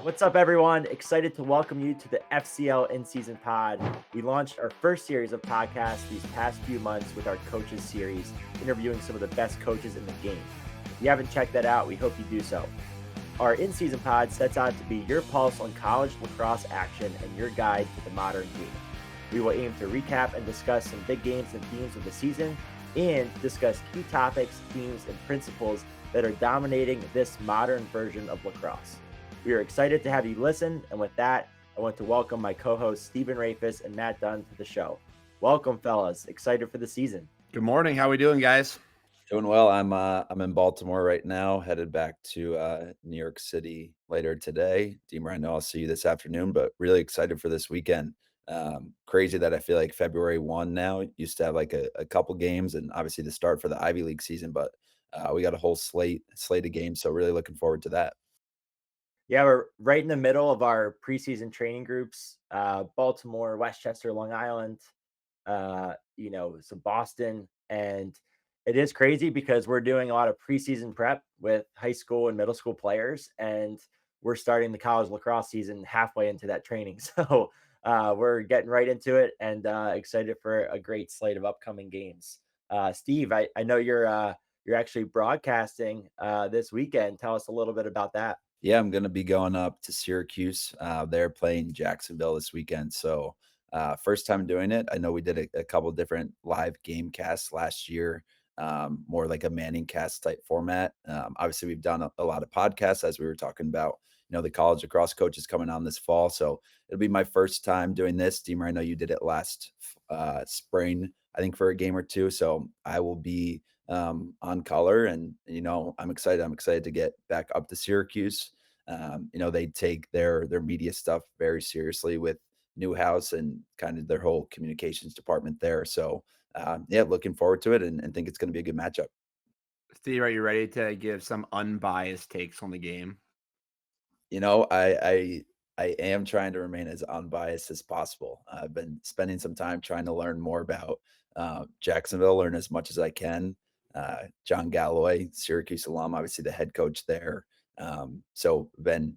What's up, everyone? Excited to welcome you to the FCL in season pod. We launched our first series of podcasts these past few months with our coaches series, interviewing some of the best coaches in the game. If you haven't checked that out, we hope you do so. Our in season pod sets out to be your pulse on college lacrosse action and your guide to the modern game. We will aim to recap and discuss some big games and themes of the season and discuss key topics, themes, and principles that are dominating this modern version of lacrosse. We are excited to have you listen, and with that, I want to welcome my co-hosts Stephen Rafis and Matt Dunn to the show. Welcome, fellas. Excited for the season. Good morning. How we doing, guys? Doing well. I'm in Baltimore right now, headed back to New York City later today. Deemer, I know I'll see you this afternoon, but really excited for this weekend. Crazy that I feel like February 1 now. Used to have like a couple games and obviously the start for the Ivy League season, but we got a whole slate of games, so really looking forward to that. Yeah, we're right in the middle of our preseason training groups. Baltimore, Westchester, Long Island, some Boston. And it is crazy because we're doing a lot of preseason prep with high school and middle school players. And we're starting the college lacrosse season halfway into that training. So we're getting right into it and excited for a great slate of upcoming games. Steve, I know you're actually broadcasting this weekend. Tell us a little bit about that. Yeah, I'm going to be going up to Syracuse. They're playing Jacksonville this weekend. So first time doing it. I know we did a couple different live game casts last year, more like a Manning cast type format. Obviously, we've done a lot of podcasts as we were talking about, the college lacrosse coaches coming on this fall. So it'll be my first time doing this. Deemer, I know you did it last spring, I think for a game or two. So I will be on color and, I'm excited. I'm excited to get back up to Syracuse. They take their media stuff very seriously with Newhouse and kind of their whole communications department there. So yeah, looking forward to it and think it's going to be a good matchup. Steve, are you ready to give some unbiased takes on the game? I am trying to remain as unbiased as possible. I've been spending some time trying to learn more about Jacksonville, learn as much as I can. John Galloway, Syracuse alum, obviously the head coach there. So been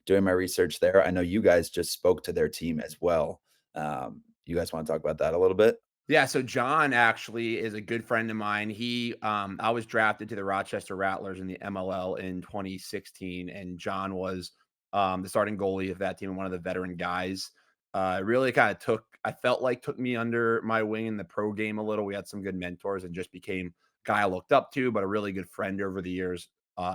doing my research there. I know you guys just spoke to their team as well. You guys want to talk about that a little bit? Yeah, so John actually is a good friend of mine. I was drafted to the Rochester Rattlers in the MLL in 2016, and John was the starting goalie of that team and one of the veteran guys. Really kind of took me under my wing in the pro game a little. We had some good mentors and just became a guy I looked up to, but a really good friend over the years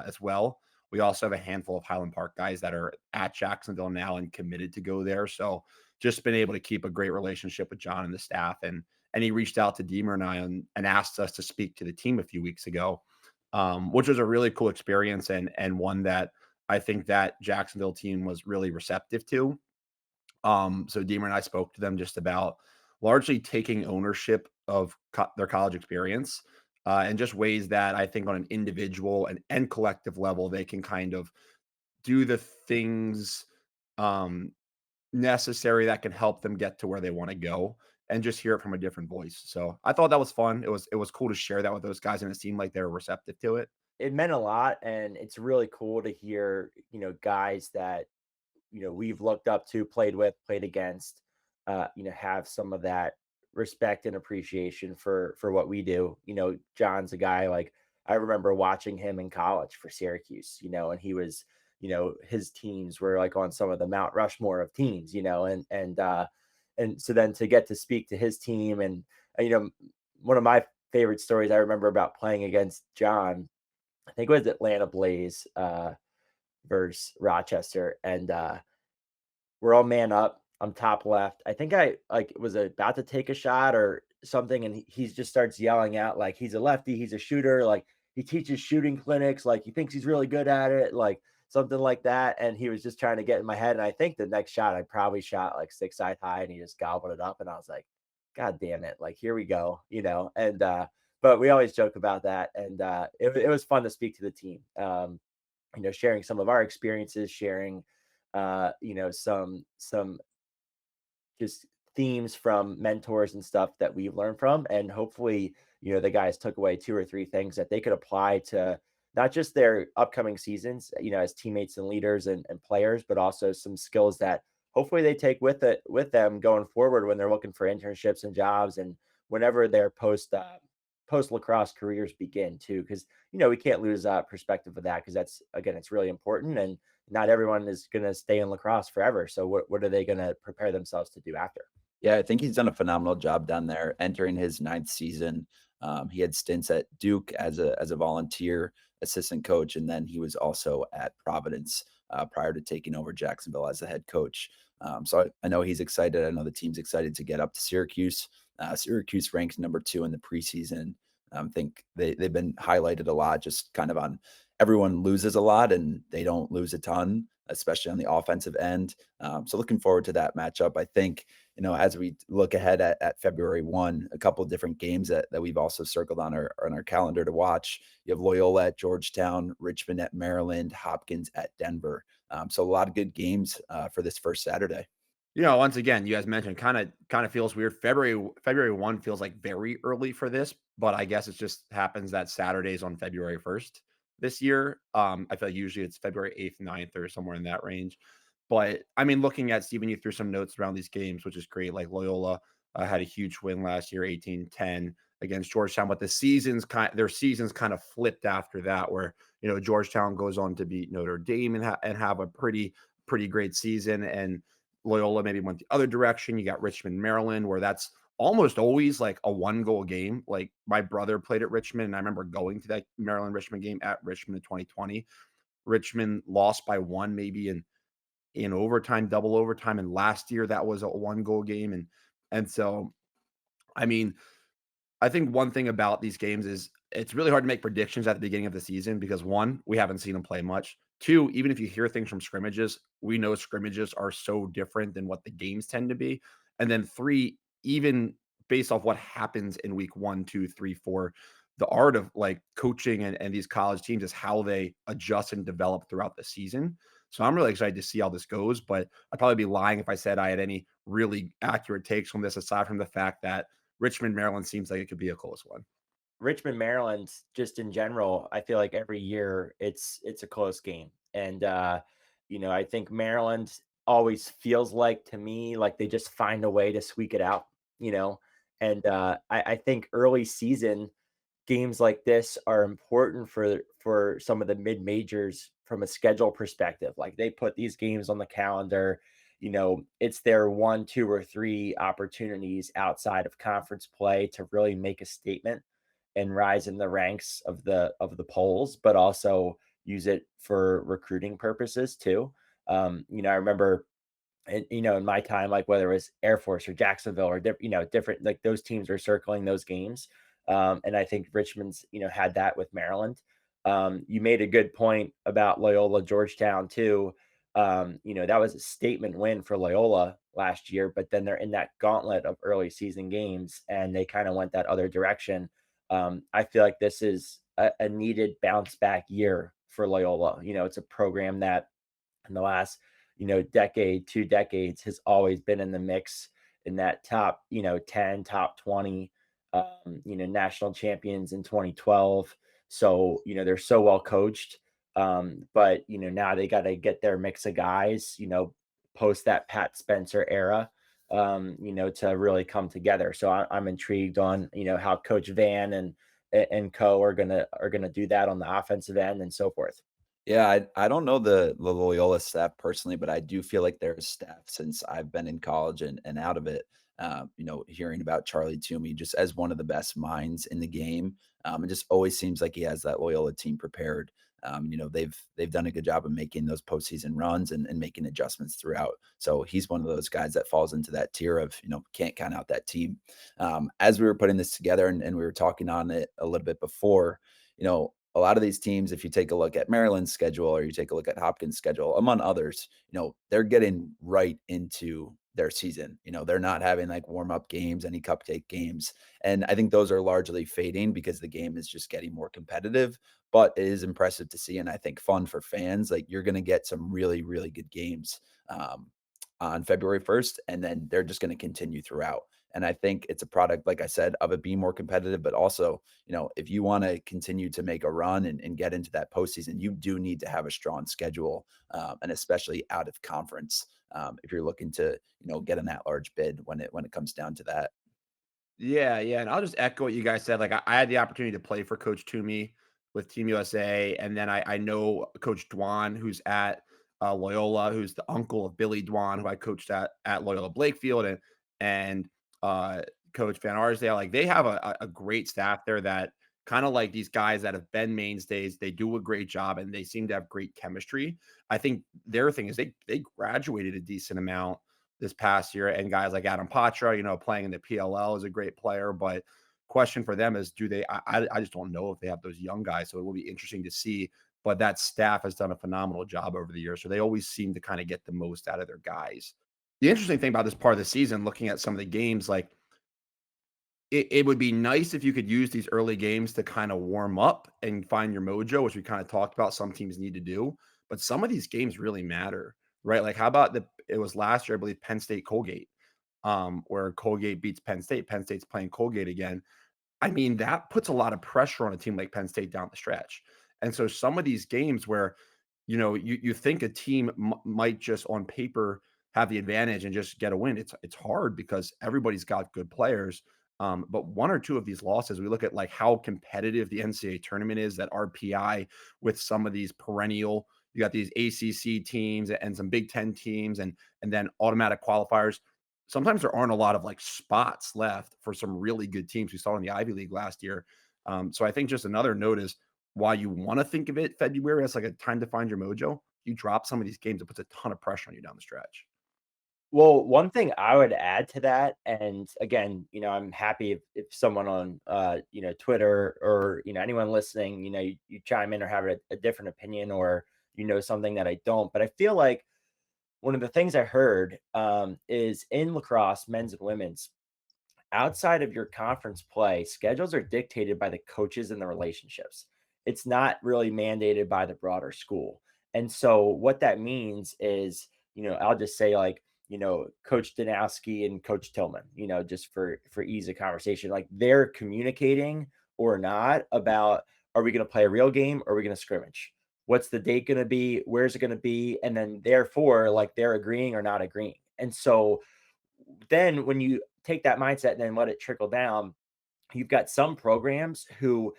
as well. We also have a handful of Highland Park guys that are at Jacksonville now and committed to go there. So just been able to keep a great relationship with John and the staff. And he reached out to Deemer and I and asked us to speak to the team a few weeks ago, which was a really cool experience and one that I think that Jacksonville team was really receptive to. So Deemer and I spoke to them just about largely taking ownership of their college experience and just ways that I think on an individual and collective level, they can kind of do the things necessary that can help them get to where they want to go and just hear it from a different voice. So I thought that was fun. It was cool to share that with those guys, and it seemed like they were receptive to it. It meant a lot, and it's really cool to hear, guys that, we've looked up to, played with, played against, have some of that respect and appreciation for what we do. John's a guy like I remember watching him in college for Syracuse, and he was, his teams were like on some of the Mount Rushmore of teams, and so then to get to speak to his team and one of my favorite stories I remember about playing against John, I think it was Atlanta Blaze versus Rochester, and we're all man up. I'm top left. I think I like was about to take a shot or something, and he just starts yelling out like he's a lefty, he's a shooter, like he teaches shooting clinics, like he thinks he's really good at it, like something like that. And he was just trying to get in my head. And I think the next shot I probably shot like six side high, and he just gobbled it up. And I was like, God damn it! Like here we go, And but we always joke about that, and it was fun to speak to the team. Sharing some of our experiences, sharing some just themes from mentors and stuff that we've learned from. And hopefully, the guys took away two or three things that they could apply to not just their upcoming seasons, as teammates and leaders and players, but also some skills that hopefully they take with them going forward when they're looking for internships and jobs and whenever their post lacrosse careers begin too. Because we can't lose perspective of that because that's again it's really important and not everyone is going to stay in lacrosse forever. So what are they going to prepare themselves to do after? Yeah, I think he's done a phenomenal job down there, entering his ninth season. He had stints at Duke as a volunteer assistant coach, and then he was also at Providence prior to taking over Jacksonville as the head coach. So I know he's excited. I know the team's excited to get up to Syracuse. Syracuse ranked number 2 in the preseason. I think they've been highlighted a lot, just kind of on everyone loses a lot and they don't lose a ton, especially on the offensive end. So looking forward to that matchup. I think as we look ahead at February 1, a couple of different games that we've also circled on our calendar to watch. You have Loyola at Georgetown, Richmond at Maryland, Hopkins at Denver. So a lot of good games for this first Saturday. Once again, you guys mentioned kind of feels weird. February 1 feels like very early for this, but I guess it just happens that Saturday's on February 1st this year. I feel like usually it's February 8th, 9th, or somewhere in that range. But I mean, looking at Steven, you threw some notes around these games, which is great. Like Loyola had a huge win last year, 18-10 against Georgetown, but their seasons kind of flipped after that, where Georgetown goes on to beat Notre Dame and have a pretty great season, and Loyola maybe went the other direction. You got Richmond, Maryland, where that's almost always like a 1-goal game. Like my brother played at Richmond, and I remember going to that Maryland Richmond game at Richmond in 2020. Richmond lost by 1, maybe in overtime, double overtime, and last year that was a 1-goal game, and so I mean, I think one thing about these games is it's really hard to make predictions at the beginning of the season because one, we haven't seen them play much. Two, even if you hear things from scrimmages, we know scrimmages are so different than what the games tend to be. And then three, even based off what happens in week 1, 2, 3, 4, the art of like coaching and these college teams is how they adjust and develop throughout the season. So I'm really excited to see how this goes, but I'd probably be lying if I said I had any really accurate takes on this aside from the fact that Richmond, Maryland seems like it could be a close one. Richmond, Maryland, just in general, I feel like every year it's a close game. And I think Maryland always feels like to me like they just find a way to squeak it out, you know. And I think early season games like this are important for some of the mid majors from a schedule perspective. Like they put these games on the calendar, it's their 1, 2, or 3 opportunities outside of conference play to really make a statement and rise in the ranks of the polls, but also use it for recruiting purposes too. I remember and in my time, like whether it was Air Force or Jacksonville or different like those teams are circling those games. And I think Richmond's had that with Maryland. You made a good point about Loyola Georgetown too. That was a statement win for Loyola last year, but then they're in that gauntlet of early season games and they kind of went that other direction. I feel like this is a needed bounce back year for Loyola. It's a program that in the last decade 2 decades has always been in the mix in that top 10 top 20 national champions in 2012. So they're so well coached, but now they got to get their mix of guys post that Pat Spencer era, to really come together. So I'm intrigued on how Coach Van and co are gonna do that on the offensive end and so forth. Yeah, I don't know the Loyola staff personally, but I do feel like there's staff since I've been in college and out of it. Hearing about Charlie Toomey just as one of the best minds in the game. It just always seems like he has that Loyola team prepared. They've done a good job of making those postseason runs and making adjustments throughout. So he's one of those guys that falls into that tier of can't count out that team. As we were putting this together and we were talking on it a little bit before, a lot of these teams, if you take a look at Maryland's schedule or you take a look at Hopkins' schedule, among others, they're getting right into their season. They're not having like warm up games, any cupcake games. And I think those are largely fading because the game is just getting more competitive, but it is impressive to see. And I think fun for fans. Like you're going to get some really, really good games on February 1st, and then they're just going to continue throughout. And I think it's a product, like I said, of it being more competitive, but also, if you want to continue to make a run and get into that postseason, you do need to have a strong schedule, and especially out of conference, if you're looking to, get an at-large bid when it comes down to that. Yeah, yeah, and I'll just echo what you guys said. Like, I had the opportunity to play for Coach Toomey with Team USA, and then I know Coach Dwan, who's at Loyola, who's the uncle of Billy Dwan, who I coached at Loyola Blakefield, and uh, Coach Van Arsdale. Like, they have a great staff there that kind of like these guys that have been mainstays. They do a great job, and they seem to have great chemistry. I think their thing is they graduated a decent amount this past year, and guys like Adam Patra, playing in the PLL is a great player. But question for them is, do they? I just don't know if they have those young guys, so it will be interesting to see. But that staff has done a phenomenal job over the years, so they always seem to kind of get the most out of their guys. The interesting thing about this part of the season, looking at some of the games, like it would be nice if you could use these early games to kind of warm up and find your mojo, which we kind of talked about some teams need to do. But some of these games really matter, right? Like, how about it was last year, I believe, Penn State Colgate, where Colgate beats Penn State. Penn State's playing Colgate again. I mean, that puts a lot of pressure on a team like Penn State down the stretch. And so some of these games where, you think a team might just on paper have the advantage and just get a win. It's hard because everybody's got good players. But one or two of these losses, we look at like how competitive the NCAA tournament is, that RPI with some of these perennial, you got these ACC teams and some Big Ten teams and then automatic qualifiers. Sometimes there aren't a lot of like spots left for some really good teams. We saw in the Ivy League last year. So I think just another note is why you want to think of it February as like a time to find your mojo. You drop some of these games, it puts a ton of pressure on you down the stretch. Well, one thing I would add to that, and again, I'm happy if someone on, Twitter or, anyone listening, you chime in or have a different opinion or, something that I don't. But I feel like one of the things I heard is in lacrosse, men's and women's, outside of your conference play, schedules are dictated by the coaches and the relationships. It's not really mandated by the broader school. And so what that means is, I'll just say like, Coach Danowski and Coach Tillman, just for ease of conversation, like they're communicating or not about, are we going to play a real game or are we going to scrimmage? What's the date going to be? Where's it going to be? And then therefore, like they're agreeing or not agreeing. And so then when you take that mindset and then let it trickle down, you've got some programs who,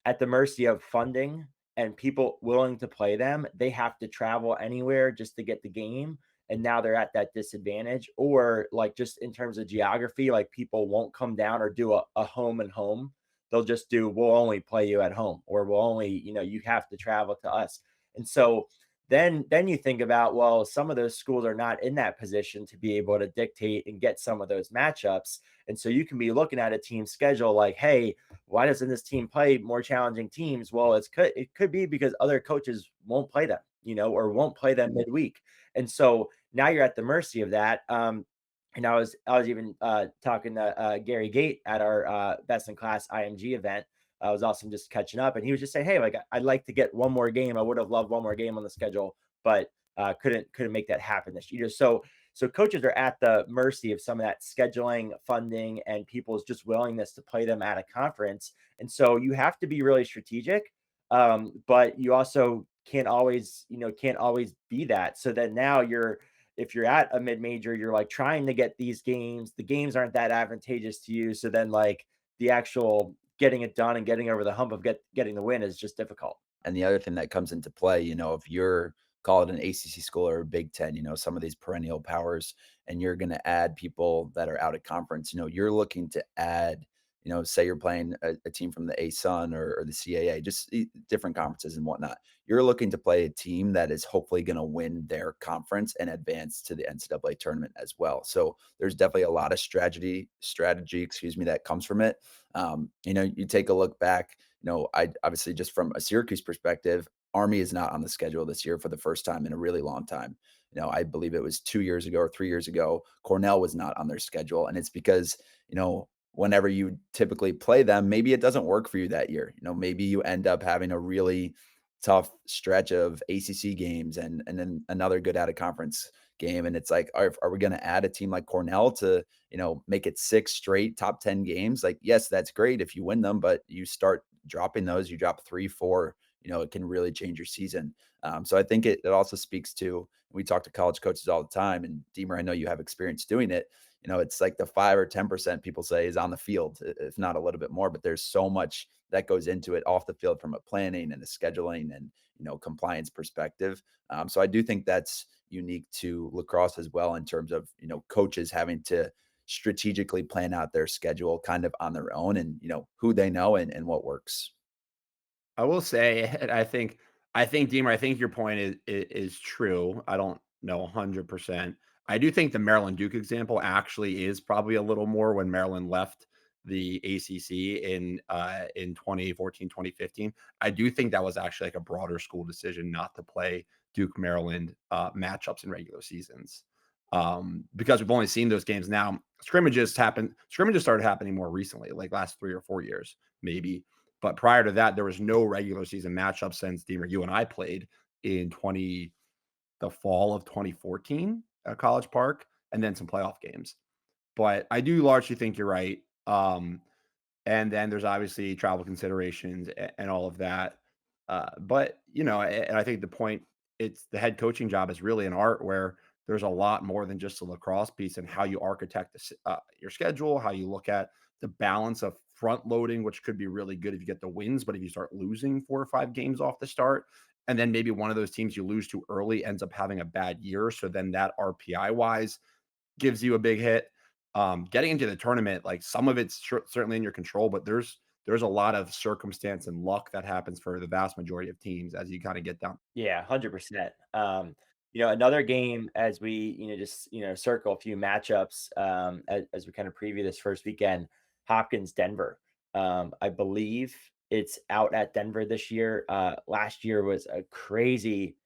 at the mercy of funding and people willing to play them, they have to travel anywhere just to get the game. And now they're at that disadvantage. Or, like, just in terms of geography, like people won't come down or do a home and home. They'll just do, we'll only play you at home, or we'll only, you have to travel to us. And so then you think about, well, some of those schools are not in that position to be able to dictate and get some of those matchups. And so you can be looking at a team schedule like, hey, why doesn't this team play more challenging teams? Well, it could be because other coaches won't play them, or won't play them midweek. And so now you're at the mercy of that. And I was even talking to Gary Gate at our Best in Class IMG event. It was awesome just catching up, and he was just saying, "Hey, like I'd like to get one more game. I would have loved one more game on the schedule, but couldn't make that happen this year." So coaches are at the mercy of some of that scheduling, funding, and people's just willingness to play them at a conference. And so you have to be really strategic, but you also can't always be that. So then now if you're at a mid major, you're like trying to get these games. The games aren't that advantageous to you. So then like the actual getting it done and getting over the hump of getting the win is just difficult. And the other thing that comes into play, if you're call it an ACC school or a Big Ten, some of these perennial powers, and you're going to add people that are out of conference, you're looking to add, say you're playing a team from the ASUN or the CAA, just different conferences and whatnot. You're looking to play a team that is hopefully going to win their conference and advance to the NCAA tournament as well. So there's definitely a lot of strategy, that comes from it. You take a look back, I obviously just from a Syracuse perspective, Army is not on the schedule this year for the first time in a really long time. I believe it was 2 years ago or 3 years ago, Cornell was not on their schedule. And it's because, whenever you typically play them, maybe it doesn't work for you that year. Maybe you end up having a really tough stretch of ACC games and then another good out of conference game. And it's like, are we going to add a team like Cornell to, make it 6 straight top 10 games? Like, yes, that's great if you win them, but you start dropping those, you drop 3, 4, it can really change your season. So I think it also speaks to, we talk to college coaches all the time, and Deemer, I know you have experience doing it. It's like the 5 or 10% people say is on the field, if not a little bit more, but there's so much that goes into it off the field from a planning and a scheduling and, compliance perspective. So I do think that's unique to lacrosse as well in terms of, coaches having to strategically plan out their schedule kind of on their own and, who they know and what works. I will say, and I think Deemer, I think your point is true. I don't know 100%. I do think the Maryland Duke example actually is probably a little more when Maryland left the ACC in 2014, 2015. I do think that was actually like a broader school decision not to play Duke Maryland matchups in regular seasons. Because we've only seen those games now. Scrimmages started happening more recently, like last 3 or 4 years, maybe. But prior to that, there was no regular season matchup since Deemer, you and I played in the fall of 2014 at College Park, and then some playoff games. But I do largely think you're right. And then there's obviously travel considerations and all of that. But and I think the point, it's the head coaching job is really an art where there's a lot more than just a lacrosse piece and how you architect your schedule, how you look at the balance of front loading, which could be really good if you get the wins, but if you start losing 4 or 5 games off the start, and then maybe one of those teams you lose to early ends up having a bad year, so then that RPI wise gives you a big hit. Getting into the tournament, like some of it's certainly in your control, but there's a lot of circumstance and luck that happens for the vast majority of teams as you kind of get down. Yeah, 100%. Another game as we, just, circle a few matchups as we kind of preview this first weekend, Hopkins, Denver. I believe it's out at Denver this year. Last year was a crazy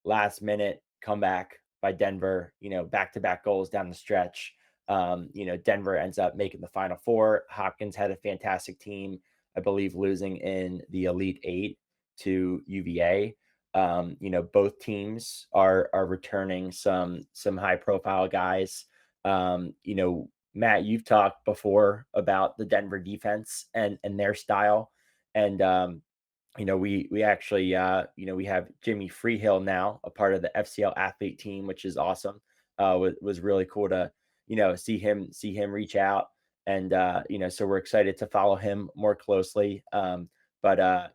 last minute comeback by Denver, back to back goals down the stretch. Denver ends up making the final four. Hopkins had a fantastic team, I believe, losing in the Elite Eight to UVA. Both teams are returning some high profile guys. Matt, you've talked before about the Denver defense and their style. And we actually we have Jimmy Freehill now, a part of the FCL athlete team, which is awesome. Was really cool to see him reach out, and so we're excited to follow him more closely. But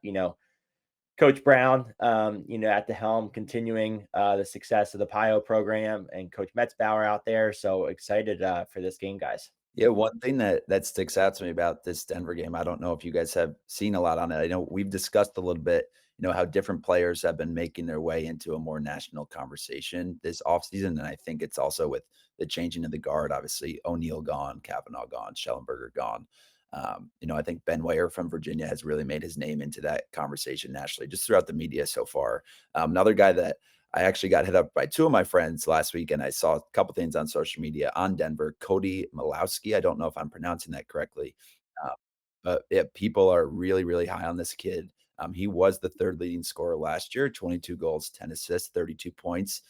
Coach Brown, at the helm, continuing the success of the PIO program, and Coach Metzbauer out there. So excited for this game, guys. Yeah, one thing that sticks out to me about this Denver game, I don't know if you guys have seen a lot on it. I know we've discussed a little bit, how different players have been making their way into a more national conversation this offseason. And I think it's also with the changing of the guard, obviously O'Neal gone, Kavanaugh gone, Schellenberger gone. I think Ben Wayer from Virginia has really made his name into that conversation nationally, just throughout the media so far. Another guy that I actually got hit up by 2 of my friends last week, and I saw a couple things on social media on Denver. Cody Malowski, I don't know if I'm pronouncing that correctly, uh, but yeah, people are really, really high on this kid. He was the 3rd leading scorer last year, 22 goals, 10 assists, 32 points.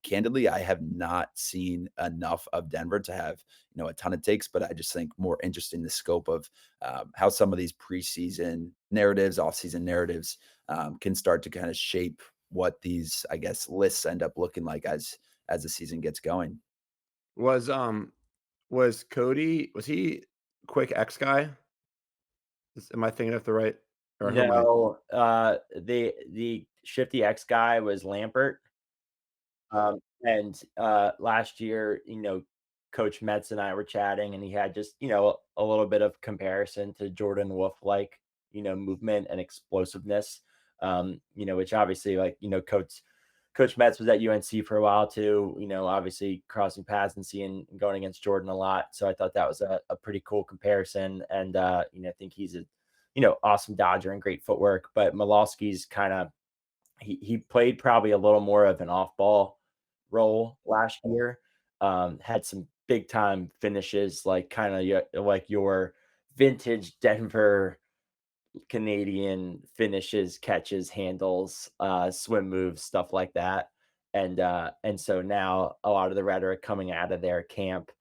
Candidly, I have not seen enough of Denver to have, a ton of takes, but I just think more interesting the scope of how some of these preseason narratives, offseason narratives can start to kind of shape what these, I guess, lists end up looking like as the season gets going. Was was Cody, was he quick X guy? Am I thinking of the right, or who am I? No, the Shifty X guy was Lampert. And last year, Coach Metz and I were chatting, and he had just, a little bit of comparison to Jordan Wolf like, movement and explosiveness. Which obviously, like, Coach Metz was at UNC for a while too, obviously crossing paths and seeing and going against Jordan a lot. So I thought that was a pretty cool comparison. And I think he's a, awesome dodger and great footwork. But Malowski's kind of, he played probably a little more of an off ball role last year. Had some big time finishes, like kind of like your vintage Denver Canadian finishes, catches, handles, swim moves, stuff like that. And so now a lot of the rhetoric coming out of their camp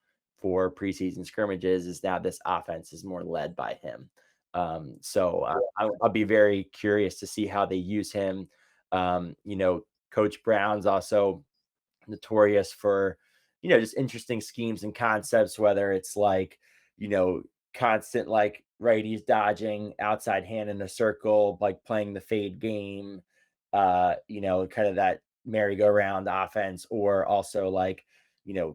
for preseason scrimmages is now this offense is more led by him. I'll be very curious to see how they use him. Coach Brown's also notorious for, just interesting schemes and concepts, whether it's like, you know, constant like righties dodging, outside hand in a circle, like playing the fade game, kind of that merry-go-round offense, or also like,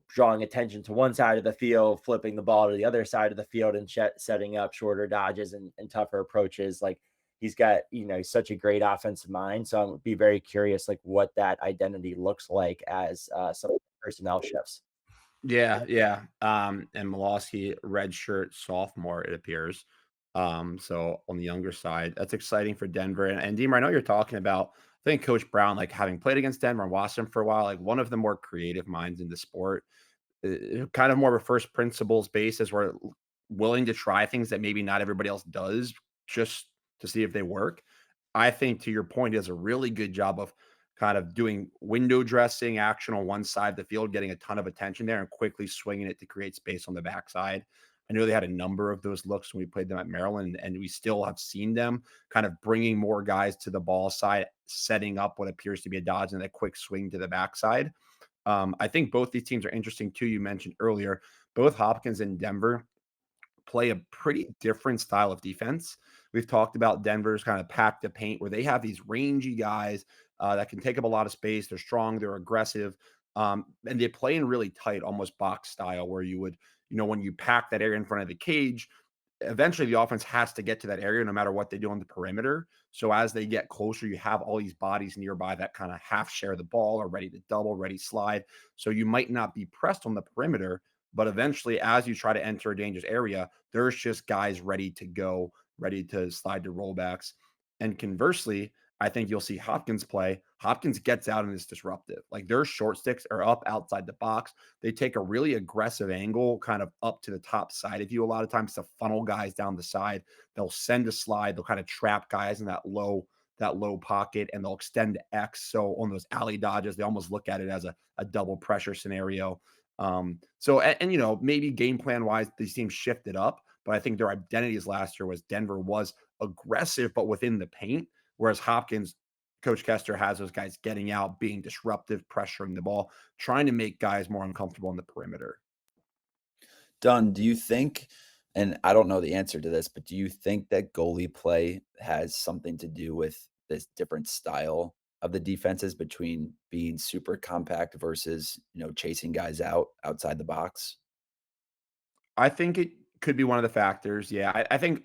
drawing attention to one side of the field, flipping the ball to the other side of the field and setting up shorter dodges and tougher approaches. Like he's got, he's such a great offensive mind. So I'm be very curious, like what that identity looks like as some personnel shifts. Yeah, yeah. And Milosky, redshirt sophomore, it appears. So on the younger side, that's exciting for Denver. And Deemer, I know you're talking about, I think Coach Brown, like having played against Denver and watched him for a while, like one of the more creative minds in the sport, kind of more of a first principles basis, where willing to try things that maybe not everybody else does just to see if they work. I think to your point, he does a really good job of kind of doing window dressing action on one side of the field, getting a ton of attention there and quickly swinging it to create space on the backside. I know they had a number of those looks when we played them at Maryland, and we still have seen them kind of bringing more guys to the ball side, setting up what appears to be a dodge and a quick swing to the backside. I think both these teams are interesting too. You mentioned earlier, both Hopkins and Denver play a pretty different style of defense. We've talked about Denver's kind of pack the paint, where they have these rangy guys that can take up a lot of space. They're strong, they're aggressive, and they play in really tight, almost box style, where you would, when you pack that area in front of the cage, eventually the offense has to get to that area no matter what they do on the perimeter. So as they get closer, you have all these bodies nearby that kind of half share the ball, or ready to double, ready slide. So you might not be pressed on the perimeter, but eventually, as you try to enter a dangerous area, there's just guys ready to go, ready to slide to rollbacks. And conversely, I think you'll see Hopkins play. Hopkins gets out and is disruptive. Like their short sticks are up outside the box. They take a really aggressive angle, kind of up to the top side of you, a lot of times to funnel guys down the side. They'll send a slide. They'll kind of trap guys in that low pocket, and they'll extend X. So on those alley dodges, they almost look at it as a double pressure scenario. Maybe game plan wise, these teams shifted up, but I think their identities last year was Denver was aggressive, but within the paint, whereas Hopkins, Coach Kester has those guys getting out, being disruptive, pressuring the ball, trying to make guys more uncomfortable on the perimeter. Dunn, do you think, and I don't know the answer to this, but do you think that goalie play has something to do with this different style of the defenses between being super compact versus, chasing guys outside the box? I think it could be one of the factors. Yeah, I think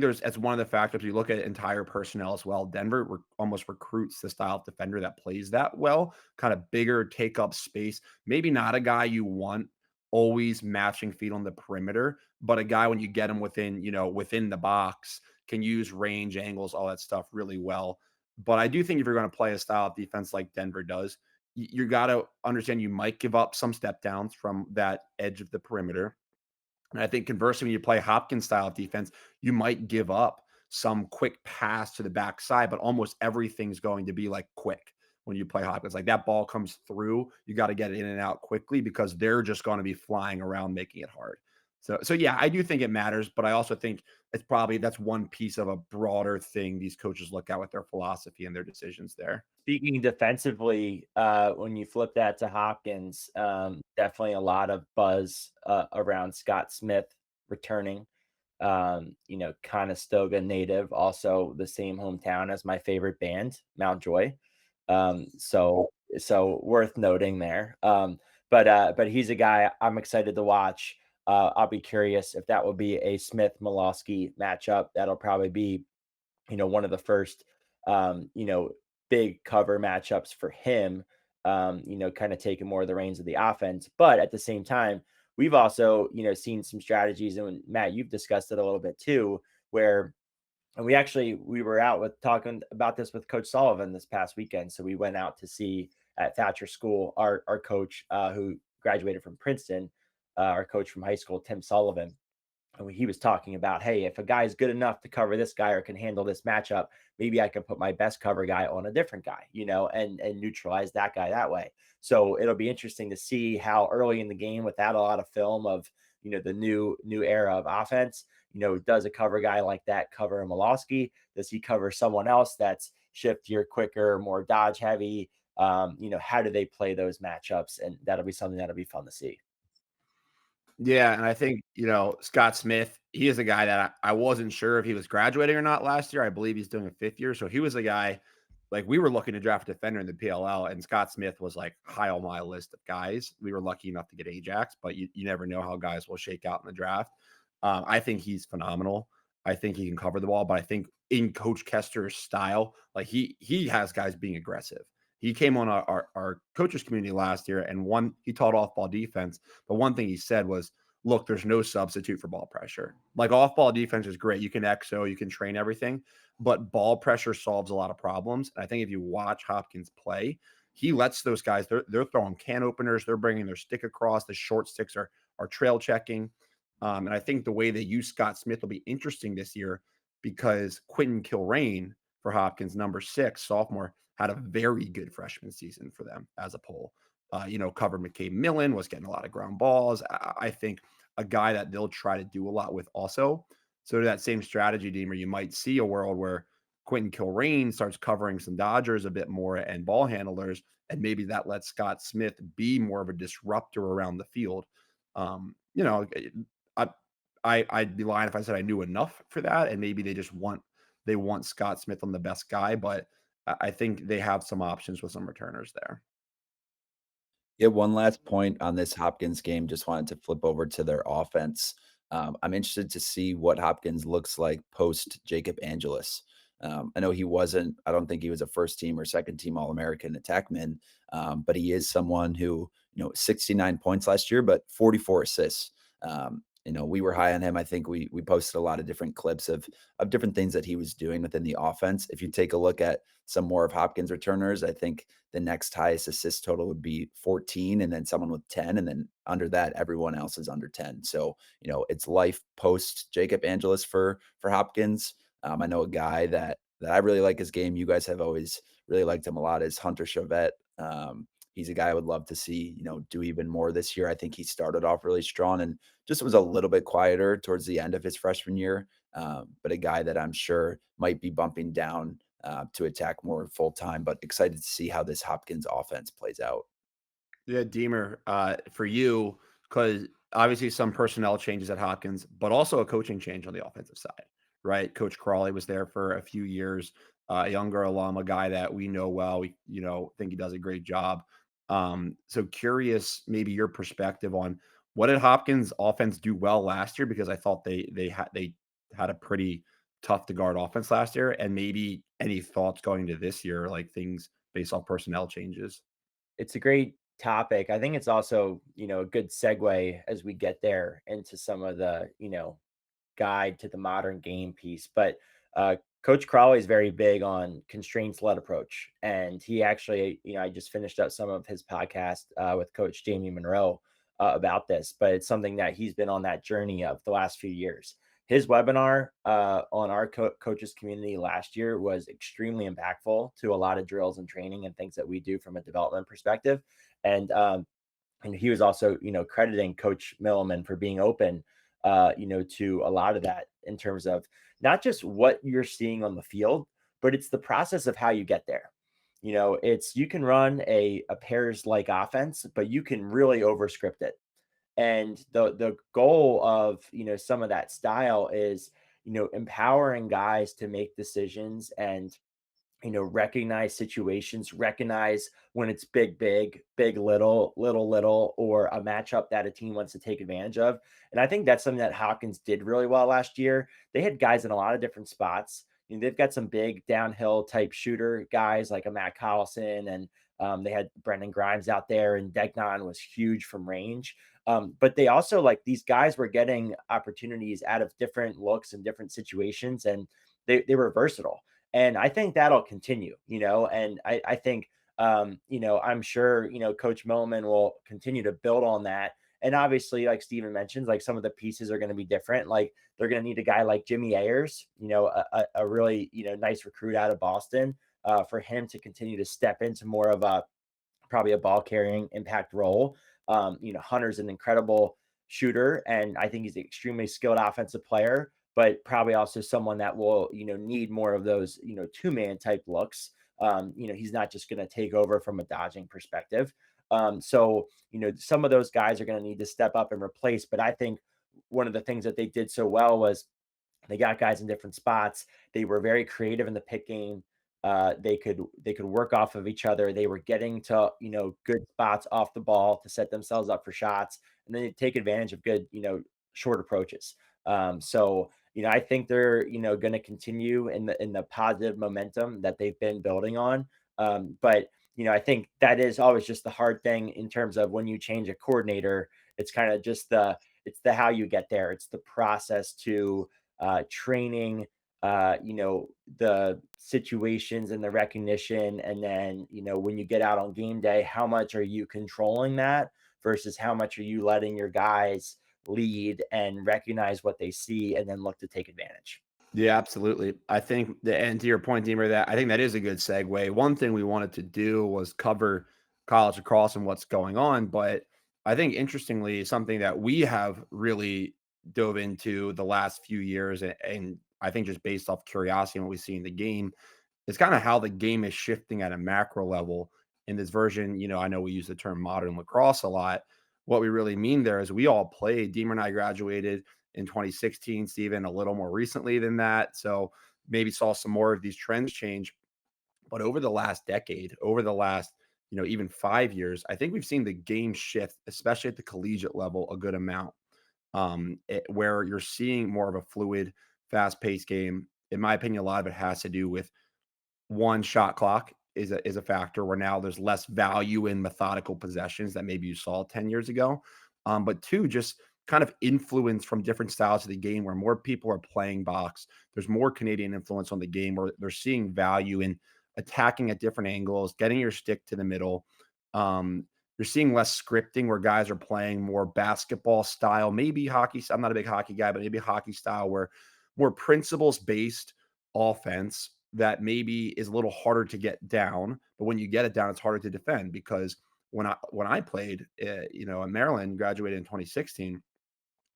there's as one of the factors. You look at entire personnel as well. Denver almost recruits the style of defender that plays that well, kind of bigger, take up space. Maybe not a guy you want always matching feet on the perimeter, but a guy when you get him within the box, can use range, angles, all that stuff really well. But I do think if you're going to play a style of defense like Denver does, you got to understand you might give up some step downs from that edge of the perimeter, and I think conversely, when you play Hopkins style of defense, you might give up some quick pass to the backside, but almost everything's going to be like quick when you play Hopkins. Like that ball comes through, you got to get it in and out quickly because they're just going to be flying around, making it hard. So yeah, I do think it matters, but I also think that's one piece of a broader thing these coaches look at with their philosophy and their decisions there. Speaking defensively, when you flip that to Hopkins, definitely a lot of buzz around Scott Smith returning. Conestoga native, also the same hometown as my favorite band, Mount Joy. So worth noting there. But he's a guy I'm excited to watch. I'll be curious if that will be a Smith Molosky matchup. That'll probably be, one of the first, big cover matchups for him, kind of taking more of the reins of the offense. But at the same time, we've also, seen some strategies, and Matt, you've discussed it a little bit too, where and we were out with talking about this with Coach Sullivan this past weekend. So we went out to see at Thatcher School our coach who graduated from Princeton, our coach from high school, Tim Sullivan. and he was talking about, hey, if a guy is good enough to cover this guy or can handle this matchup, maybe I can put my best cover guy on a different guy, and neutralize that guy that way. So it'll be interesting to see how early in the game, without a lot of film of the new era of offense, does a cover guy like that cover a Molosky? Does he cover someone else that's shiftier, quicker, more dodge heavy? How do they play those matchups? And that'll be something that'll be fun to see. Yeah, and I think, Scott Smith, he is a guy that I wasn't sure if he was graduating or not last year. I believe he's doing a 5th year. So he was a guy, like, we were looking to draft a defender in the PLL, and Scott Smith was like high on my list of guys. We were lucky enough to get Ajax, but you never know how guys will shake out in the draft. I think he's phenomenal. I think he can cover the ball, but I think in Coach Kester's style, like he has guys being aggressive. He came on our coaches community last year, and he taught off ball defense. But one thing he said was, look, there's no substitute for ball pressure. Like, off ball defense is great. You can XO, you can train everything, but ball pressure solves a lot of problems. And I think if you watch Hopkins play, he lets those guys, they're throwing can openers, they're bringing their stick across, the short sticks are trail checking. And I think the way they use Scott Smith will be interesting this year, because Quentin Kilrain for Hopkins, number 6, sophomore, had a very good freshman season for them as a poll. Covered McCabe Millen, was getting a lot of ground balls. I think a guy that they'll try to do a lot with also. So to that same strategy, Deemer, you might see a world where Quentin Kilrain starts covering some Dodgers a bit more and ball handlers, and maybe that lets Scott Smith be more of a disruptor around the field. Um, you know, I, I'd be lying if I said I knew enough for that, and maybe they want Scott Smith on the best guy, but I think they have some options with some returners there. Yeah, one last point on this Hopkins game, just wanted to flip over to their offense. I'm interested to see what Hopkins looks like post Jacob Angelus. I know I don't think he was a first team or second team All American attackman, but he is someone who, 69 points last year, but 44 assists. We were high on him. I think we posted a lot of different clips of different things that he was doing within the offense. If you take a look at some more of Hopkins returners, I think the next highest assist total would be 14, and then someone with 10, and then under that, everyone else is under 10. So, it's life post Jacob Angelus for Hopkins. I know a guy that I really like his game. You guys have always really liked him a lot, is Hunter Chauvet. He's a guy I would love to see, do even more this year. I think he started off really strong and just was a little bit quieter towards the end of his freshman year. But a guy that I'm sure might be bumping down to attack more full time, but excited to see how this Hopkins offense plays out. Yeah, Deemer, for you, because obviously some personnel changes at Hopkins, but also a coaching change on the offensive side, right? Coach Crawley was there for a few years, a younger alum, a guy that we know well. We, think he does a great job. So curious, maybe your perspective on what did Hopkins offense do well last year? Because I thought they had a pretty tough to guard offense last year, and maybe any thoughts going into this year, like things based off personnel changes. It's a great topic. I think it's also, a good segue as we get there into some of the, guide to the modern game piece. But Coach Crawley is very big on constraints led approach. And he actually, I just finished up some of his podcast with Coach Jamie Monroe about this, but it's something that he's been on that journey of the last few years. His webinar on our coaches community last year was extremely impactful to a lot of drills and training and things that we do from a development perspective. And he was also, crediting Coach Milliman for being open, to a lot of that in terms of not just what you're seeing on the field, but it's the process of how you get there. It's you can run a pairs like offense, but you can really overscript it. And the goal of some of that style is empowering guys to make decisions and recognize situations, recognize when it's big, little, or a matchup that a team wants to take advantage of. And I think that's something that Hawkins did really well last year. They had guys in a lot of different spots. They've got some big downhill type shooter guys like a Matt Collison, and they had Brendan Grimes out there, and Degnan was huge from range. But they also, like, these guys were getting opportunities out of different looks and different situations, and they were versatile. And I think that'll continue, and I think, I'm sure, Coach Milliman will continue to build on that And obviously, like Steven mentions, like some of the pieces are going to be different. Like they're going to need a guy like Jimmy Ayers, a really, nice recruit out of Boston, for him to continue to step into more of a probably a ball carrying impact role. Hunter's an incredible shooter, and I think he's an extremely skilled offensive player, but probably also someone that will, need more of those, two-man type looks. He's not just going to take over from a dodging perspective. So, some of those guys are going to need to step up and replace. But I think one of the things that they did so well was they got guys in different spots. They were very creative in the pick game. They could work off of each other. They were getting to good spots off the ball to set themselves up for shots, and then they take advantage of good short approaches. So I think they're going to continue in the positive momentum that they've been building on. But I think that is always just the hard thing in terms of when you change a coordinator. It's kind of just the how you get there. It's the process to training, the situations and the recognition. And then, when you get out on game day, how much are you controlling that versus how much are you letting your guys lead and recognize what they see and then look to take advantage? Yeah, absolutely. I think and to your point, Deemer, that I think that is a good segue. One thing we wanted to do was cover college lacrosse and what's going on, but I think interestingly, something that we have really dove into the last few years, and I think just based off curiosity and what we see in the game, is kind of how the game is shifting at a macro level in this version. I know we use the term modern lacrosse a lot. What we really mean there is we all played. Deemer and I graduated in 2016, Steven, a little more recently than that. So maybe saw some more of these trends change. But over the last decade, over the last, even 5 years, I think we've seen the game shift, especially at the collegiate level, a good amount. Where you're seeing more of a fluid, fast-paced game. In my opinion, a lot of it has to do with one shot clock is a factor where now there's less value in methodical possessions that maybe you saw 10 years ago. But two, just kind of influence from different styles of the game where more people are playing box. There's more Canadian influence on the game where they're seeing value in attacking at different angles, getting your stick to the middle. You're seeing less scripting where guys are playing more basketball style, maybe hockey. I'm not a big hockey guy, but maybe hockey style where more principles based offense that maybe is a little harder to get down, but when you get it down, it's harder to defend because when I played, in Maryland, graduated in 2016,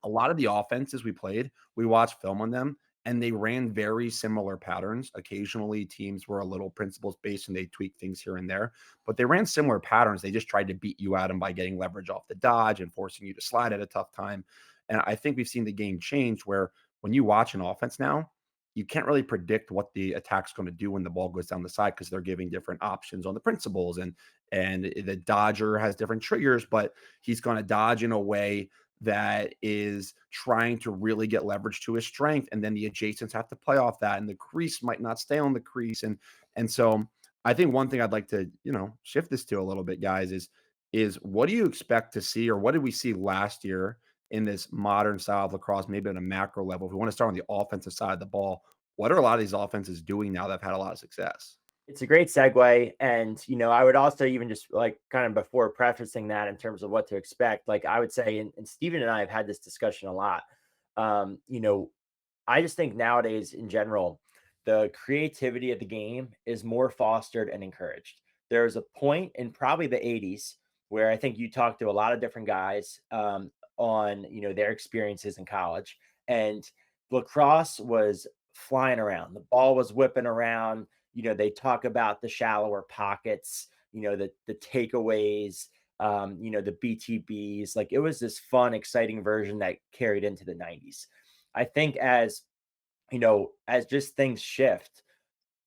a lot of the offenses we played, we watched film on them and they ran very similar patterns. Occasionally, teams were a little principles based and they tweak things here and there, but they ran similar patterns. They just tried to beat you at them by getting leverage off the dodge and forcing you to slide at a tough time. And I think we've seen the game change where when you watch an offense now, you can't really predict what the attack's going to do when the ball goes down the side because they're giving different options on the principles and the dodger has different triggers, but he's going to dodge in a way that is trying to really get leverage to his strength, and then the adjacents have to play off that, and the crease might not stay on the crease, and so I think one thing I'd like to shift this to a little bit, guys, is what do you expect to see, or what did we see last year in this modern style of lacrosse, maybe at a macro level? If we want to start on the offensive side of the ball, what are a lot of these offenses doing now that have had a lot of success? It's a great segue. And, I would also even just like kind of before prefacing that in terms of what to expect, like I would say, and Steven and I have had this discussion a lot. Um, you know, I just think nowadays in general, the creativity of the game is more fostered and encouraged. There's a point in probably the 80s where I think you talk to a lot of different guys on, their experiences in college. And lacrosse was flying around. The ball was whipping around. They talk about the shallower pockets, the takeaways, the BTBs. Like it was this fun, exciting version that carried into the 90s. I think as just things shift,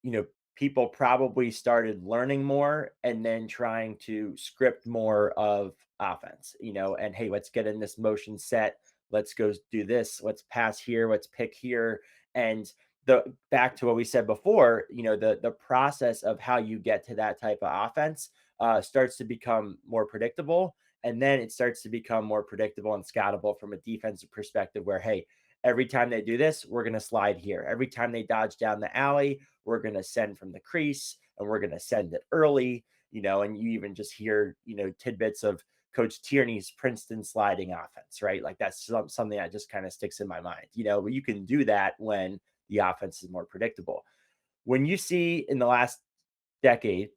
you know, people probably started learning more and then trying to script more of offense, and hey, let's get in this motion set. Let's go do this. Let's pass here. Let's pick here. And the back to what we said before, the process of how you get to that type of offense starts to become more predictable. And then it starts to become more predictable and scoutable from a defensive perspective where, hey, every time they do this, we're going to slide here. Every time they dodge down the alley, we're going to send from the crease and we're going to send it early, and you even just hear, tidbits of Coach Tierney's Princeton sliding offense, right? Like that's something that just kind of sticks in my mind. You can do that when the offense is more predictable. When you see in the last decade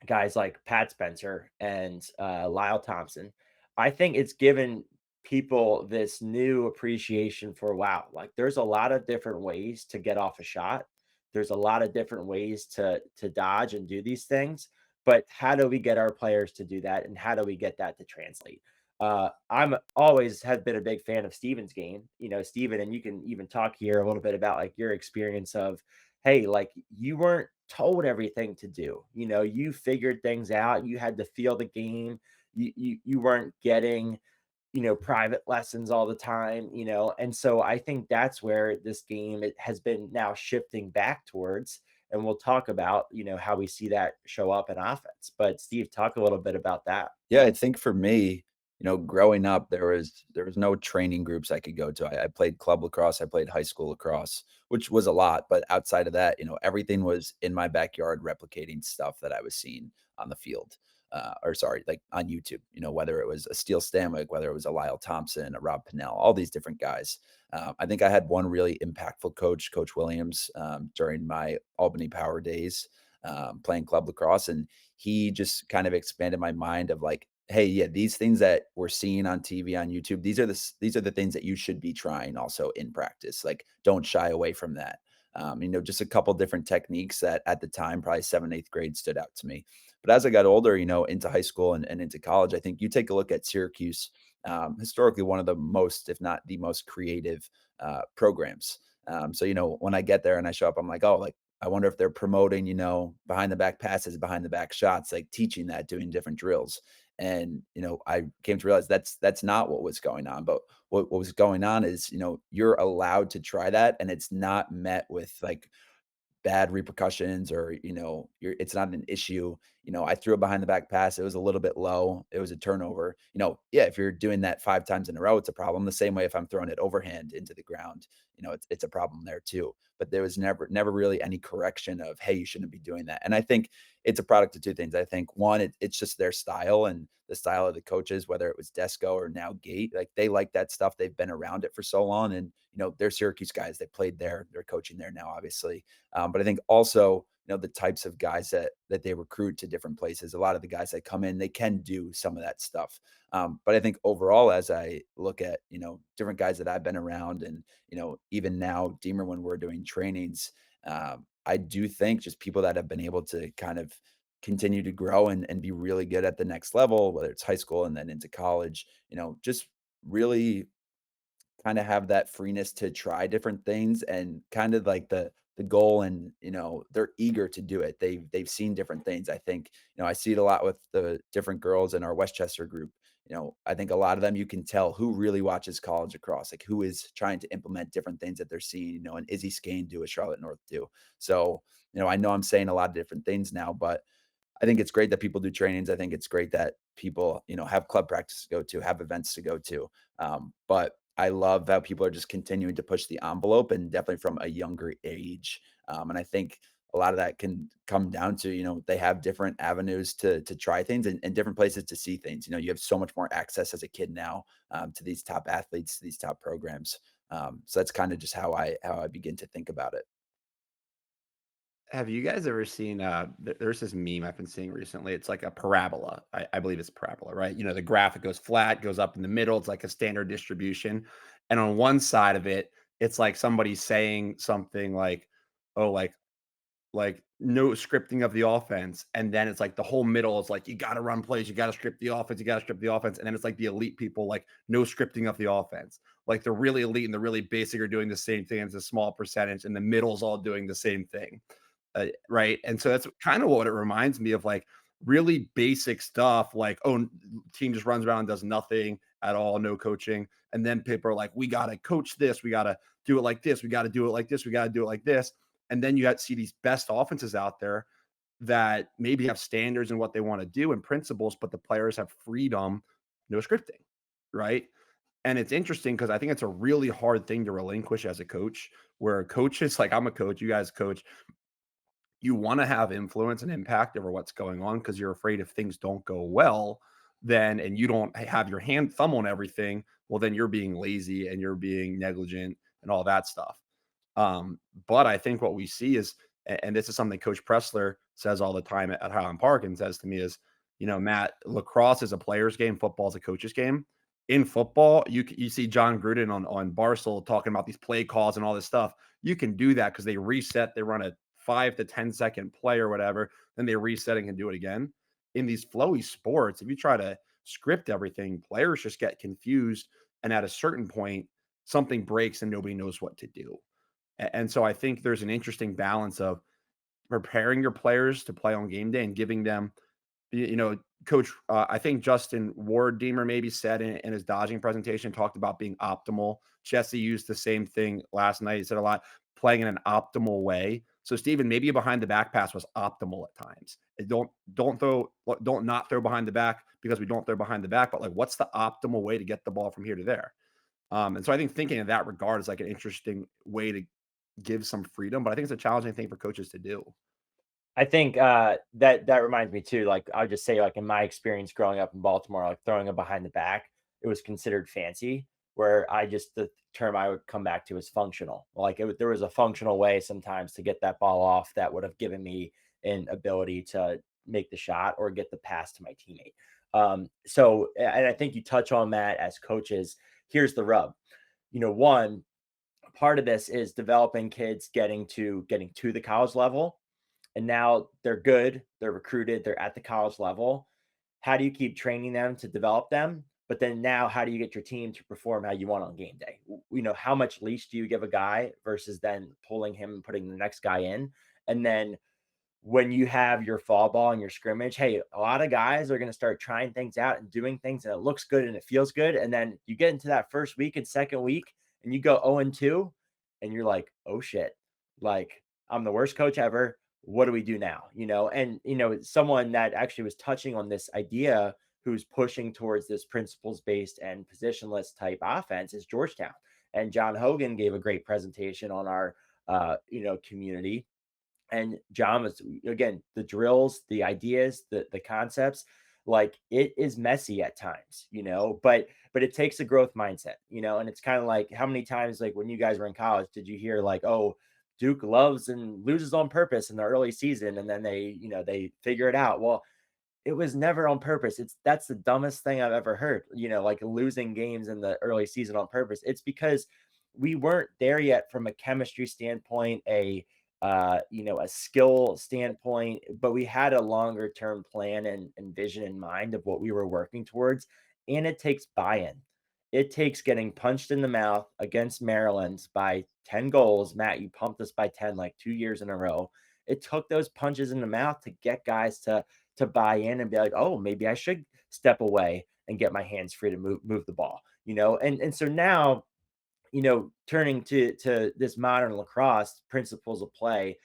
guys like Pat Spencer and Lyle Thompson, I think it's given people this new appreciation for wow, like there's a lot of different ways to get off a shot. There's a lot of different ways to dodge and do these things. But how do we get our players to do that, and how do we get that to translate? I'm always have been a big fan of Steven's game. Steven, and you can even talk here a little bit about like your experience of hey, like you weren't told everything to do. You figured things out. You had to feel the game. You weren't getting, private lessons all the time, And so I think that's where this game it has been now shifting back towards. And we'll talk about, how we see that show up in offense. But Steve, talk a little bit about that. Yeah, I think for me, growing up, there was no training groups I could go to. I played club lacrosse, I played high school lacrosse, which was a lot. But outside of that, everything was in my backyard, replicating stuff that I was seeing on the field, or sorry, like on YouTube. Whether it was a Steele Stanwick, whether it was a Lyle Thompson, a Rob Pinnell, all these different guys. I think I had one really impactful coach, Coach Williams, during my Albany Power days, playing club lacrosse, and he just kind of expanded my mind of like, hey, yeah, these things that we're seeing on TV, on YouTube, these are the things that you should be trying also in practice. Like, don't shy away from that. Just a couple different techniques that at the time, probably seventh, eighth grade, stood out to me. But as I got older, into high school and into college, I think you take a look at Syracuse, historically one of the most, if not the most creative programs. So, when I get there and I show up, I'm like, oh, like I wonder if they're promoting, behind the back passes, behind the back shots, like teaching that, doing different drills. And, I came to realize that's not what was going on. But what was going on is, you're allowed to try that, and it's not met with like bad repercussions, or it's not an issue. I threw a behind the back pass, it was a little bit low, it was a turnover. Yeah, if you're doing that 5 times in a row, it's a problem. The same way if I'm throwing it overhand into the ground, it's a problem there too. But there was never really any correction of, hey, you shouldn't be doing that. And I think it's a product of two things. I think one, it's just their style and the style of the coaches, whether it was Desco or now Gate, like they like that stuff, they've been around it for so long. And they're Syracuse guys, they played there, they're coaching there now, obviously. But I think also, the types of guys that they recruit to different places. A lot of the guys that come in, they can do some of that stuff. But I think overall, as I look at, different guys that I've been around, and, even now, Deemer, when we're doing trainings, I do think just people that have been able to kind of continue to grow and be really good at the next level, whether it's high school and then into college, just really kind of have that freeness to try different things, and kind of like the goal, and they're eager to do it. They've seen different things. I think I see it a lot with the different girls in our Westchester group. I think a lot of them, you can tell who really watches college lacrosse, like who is trying to implement different things that they're seeing. And Izzy Skane do, a Charlotte North do. So I know I'm saying a lot of different things now, but I think it's great that people do trainings. I think it's great that people, have club practice to go to, have events to go to. But I love how people are just continuing to push the envelope, and definitely from a younger age. And I think a lot of that can come down to, they have different avenues to try things, and different places to see things. You have so much more access as a kid now, to these top athletes, to these top programs. So that's kind of just how I begin to think about it. Have you guys ever seen there's this meme I've been seeing recently. It's like a parabola. I believe it's parabola, right? The graphic goes flat, goes up in the middle. It's like a standard distribution. And on one side of it, it's like somebody saying something like, oh, like no scripting of the offense. And then it's like the whole middle is like, you got to run plays, you got to script the offense, you got to script the offense. And then it's like the elite people, like no scripting of the offense. Like the really elite and the really basic are doing the same thing as a small percentage, and the middle's all doing the same thing. Right. And so that's kind of what it reminds me of, like really basic stuff, like, oh, team just runs around and does nothing at all, no coaching. And then people are like, we got to coach this, we got to do it like this, we got to do it like this, we got to do it like this. And then you got to see these best offenses out there that maybe have standards in what they want to do and principles, but the players have freedom, no scripting. Right. And it's interesting because I think it's a really hard thing to relinquish as a coach, where a coach is like, I'm a coach, you guys coach, you want to have influence and impact over what's going on because you're afraid if things don't go well, then and you don't have your thumb on everything, well, then you're being lazy and you're being negligent and all that stuff. But I think what we see is, and this is something Coach Pressler says all the time at Highland Park and says to me is, Matt, lacrosse is a player's game, football is a coach's game. In football, you see John Gruden on Barstool talking about these play calls and all this stuff. You can do that because they reset, they run a 5 to 10 second play or whatever, then they reset and can do it again. In these flowy sports, if you try to script everything, players just get confused, and at a certain point, something breaks and nobody knows what to do. And so I think there's an interesting balance of preparing your players to play on game day and giving them, Coach, I think Justin Ward Deemer maybe said in his dodging presentation, talked about being optimal. Jesse used the same thing last night. He said a lot, playing in an optimal way. So Steven, maybe a behind the back pass was optimal at times. Don't not throw behind the back because we don't throw behind the back, but like what's the optimal way to get the ball from here to there? And so I think thinking in that regard is like an interesting way to give some freedom, but I think it's a challenging thing for coaches to do. I think that reminds me too. Like I'll just say, like in my experience growing up in Baltimore, like throwing a behind the back, it was considered fancy. Where the term I would come back to is functional. Like there was a functional way sometimes to get that ball off that would have given me an ability to make the shot or get the pass to my teammate. So, and I think you touch on that as coaches. Here's the rub. One part of this is developing kids getting to the college level, and now they're good, they're recruited, they're at the college level. How do you keep training them to develop them? But then now, how do you get your team to perform how you want on game day? How much leash do you give a guy versus then pulling him and putting the next guy in? And then when you have your fall ball and your scrimmage, hey, a lot of guys are going to start trying things out and doing things, and it looks good and it feels good. And then you get into that first week and second week and you go 0-2 and you're like, oh shit, like I'm the worst coach ever. What do we do now? And someone that actually was touching on this idea who's pushing towards this principles based and positionless type offense is Georgetown. And John Hogan gave a great presentation on our community. And John was, again, the drills, the ideas, the concepts, like it is messy at times, but it takes a growth mindset, and it's kind of like how many times, like when you guys were in college, did you hear like, oh, Duke loves and loses on purpose in the early season, and then they figure it out. Well, it was never on purpose. That's the dumbest thing I've ever heard, like losing games in the early season on purpose. It's because we weren't there yet from a chemistry standpoint, a skill standpoint, but we had a longer term plan and vision in mind of what we were working towards. And it takes buy-in. It takes getting punched in the mouth against Maryland by 10 goals. Matt, you pumped us by 10 like 2 years in a row. It took those punches in the mouth to get guys to buy in and be like, oh, maybe I should step away and get my hands free to move the ball, and so now, turning to this modern lacrosse principles of play,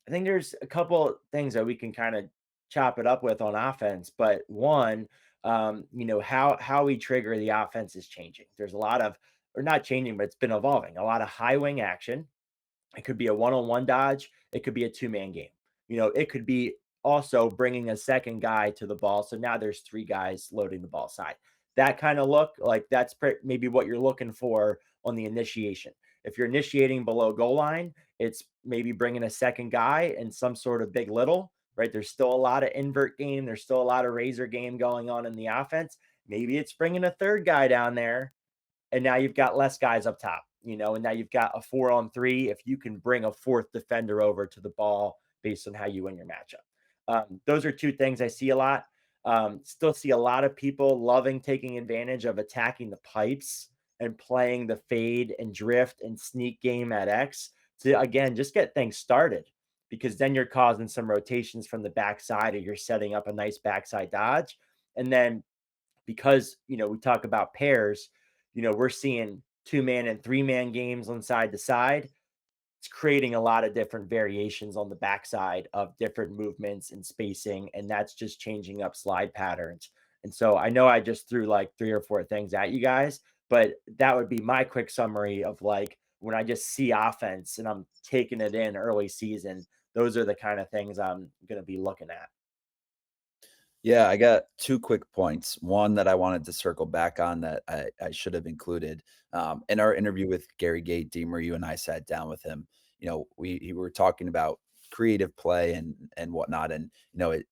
I think there's a couple things that we can kind of chop it up with on offense. But one, how we trigger the offense is changing. There's a lot of, or not changing, but it's been evolving. A lot of high wing action. It could be a one-on-one dodge. It could be a two-man game. It could be also bringing a second guy to the ball. So now there's three guys loading the ball side. That kind of look like that's maybe what you're looking for on the initiation. If you're initiating below goal line, it's maybe bringing a second guy and some sort of big little, right? There's still a lot of invert game. There's still a lot of razor game going on in the offense. Maybe it's bringing a third guy down there, and now you've got less guys up top, and now you've got a 4-on-3 if you can bring a fourth defender over to the ball based on how you win your matchup. Those are two things I see a lot. Still see a lot of people loving taking advantage of attacking the pipes and playing the fade and drift and sneak game at X to, again, just get things started, because then you're causing some rotations from the backside, or you're setting up a nice backside dodge. And then because, we talk about pairs, we're seeing 2-man and 3-man games on side to side. It's creating a lot of different variations on the backside of different movements and spacing, and that's just changing up slide patterns. And so I know I just threw like 3 or 4 things at you guys, but that would be my quick summary of like when I just see offense and I'm taking it in early season, those are the kind of things I'm going to be looking at. Yeah, I got 2 quick points. One that I wanted to circle back on that I should have included. In our interview with Gary Gate Deemer, you and I sat down with him. We were talking about creative play and whatnot. And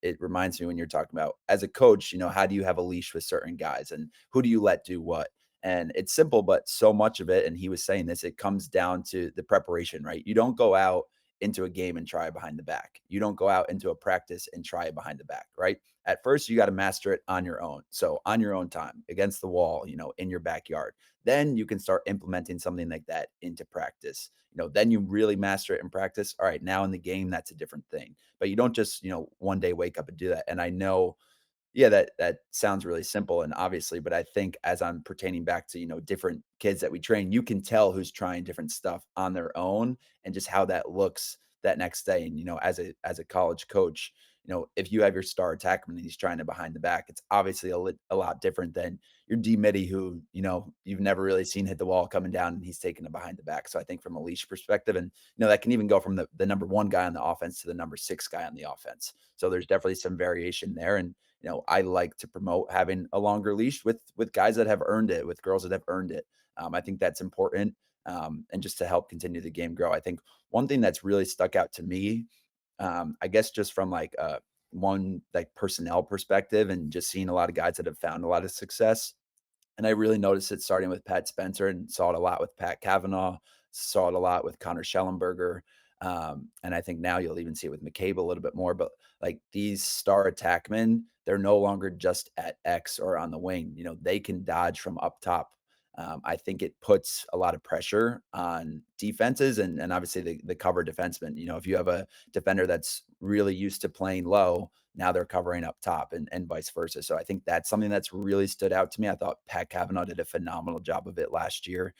it reminds me when you're talking about as a coach, how do you have a leash with certain guys and who do you let do what? And it's simple, but so much of it, and he was saying this, it comes down to the preparation, right? You don't go out into a game and try it behind the back. You don't go out into a practice and try it behind the back, right? At first, you got to master it on your own. So, on your own time, against the wall, in your backyard. Then you can start implementing something like that into practice. Then you really master it in practice. All right, now in the game, that's a different thing. But you don't just, one day wake up and do that. And I know yeah, that sounds really simple and obviously, but I think as I'm pertaining back to, different kids that we train, you can tell who's trying different stuff on their own and just how that looks that next day. And, as a college coach, if you have your star attackman and he's trying to behind the back, it's obviously a lot different than your D midi who, you've never really seen hit the wall coming down and he's taking it behind the back. So I think from a leash perspective, and that can even go from the number one guy on the offense to the number six guy on the offense. So there's definitely some variation there. And I like to promote having a longer leash with guys that have earned it, with girls that have earned it. I think that's important, and just to help continue the game grow. I think one thing that's really stuck out to me, I guess, just from like one like personnel perspective, and just seeing a lot of guys that have found a lot of success. And I really noticed it starting with Pat Spencer and saw it a lot with Pat Kavanaugh, saw it a lot with Connor Schellenberger. And I think now you'll even see it with McCabe a little bit more. But like these star attackmen, they're no longer just at X or on the wing. They can dodge from up top. I think it puts a lot of pressure on defenses and obviously the cover defenseman. If you have a defender that's really used to playing low, now they're covering up top and vice versa. So I think that's something that's really stood out to me. I thought Pat Kavanaugh did a phenomenal job of it last year.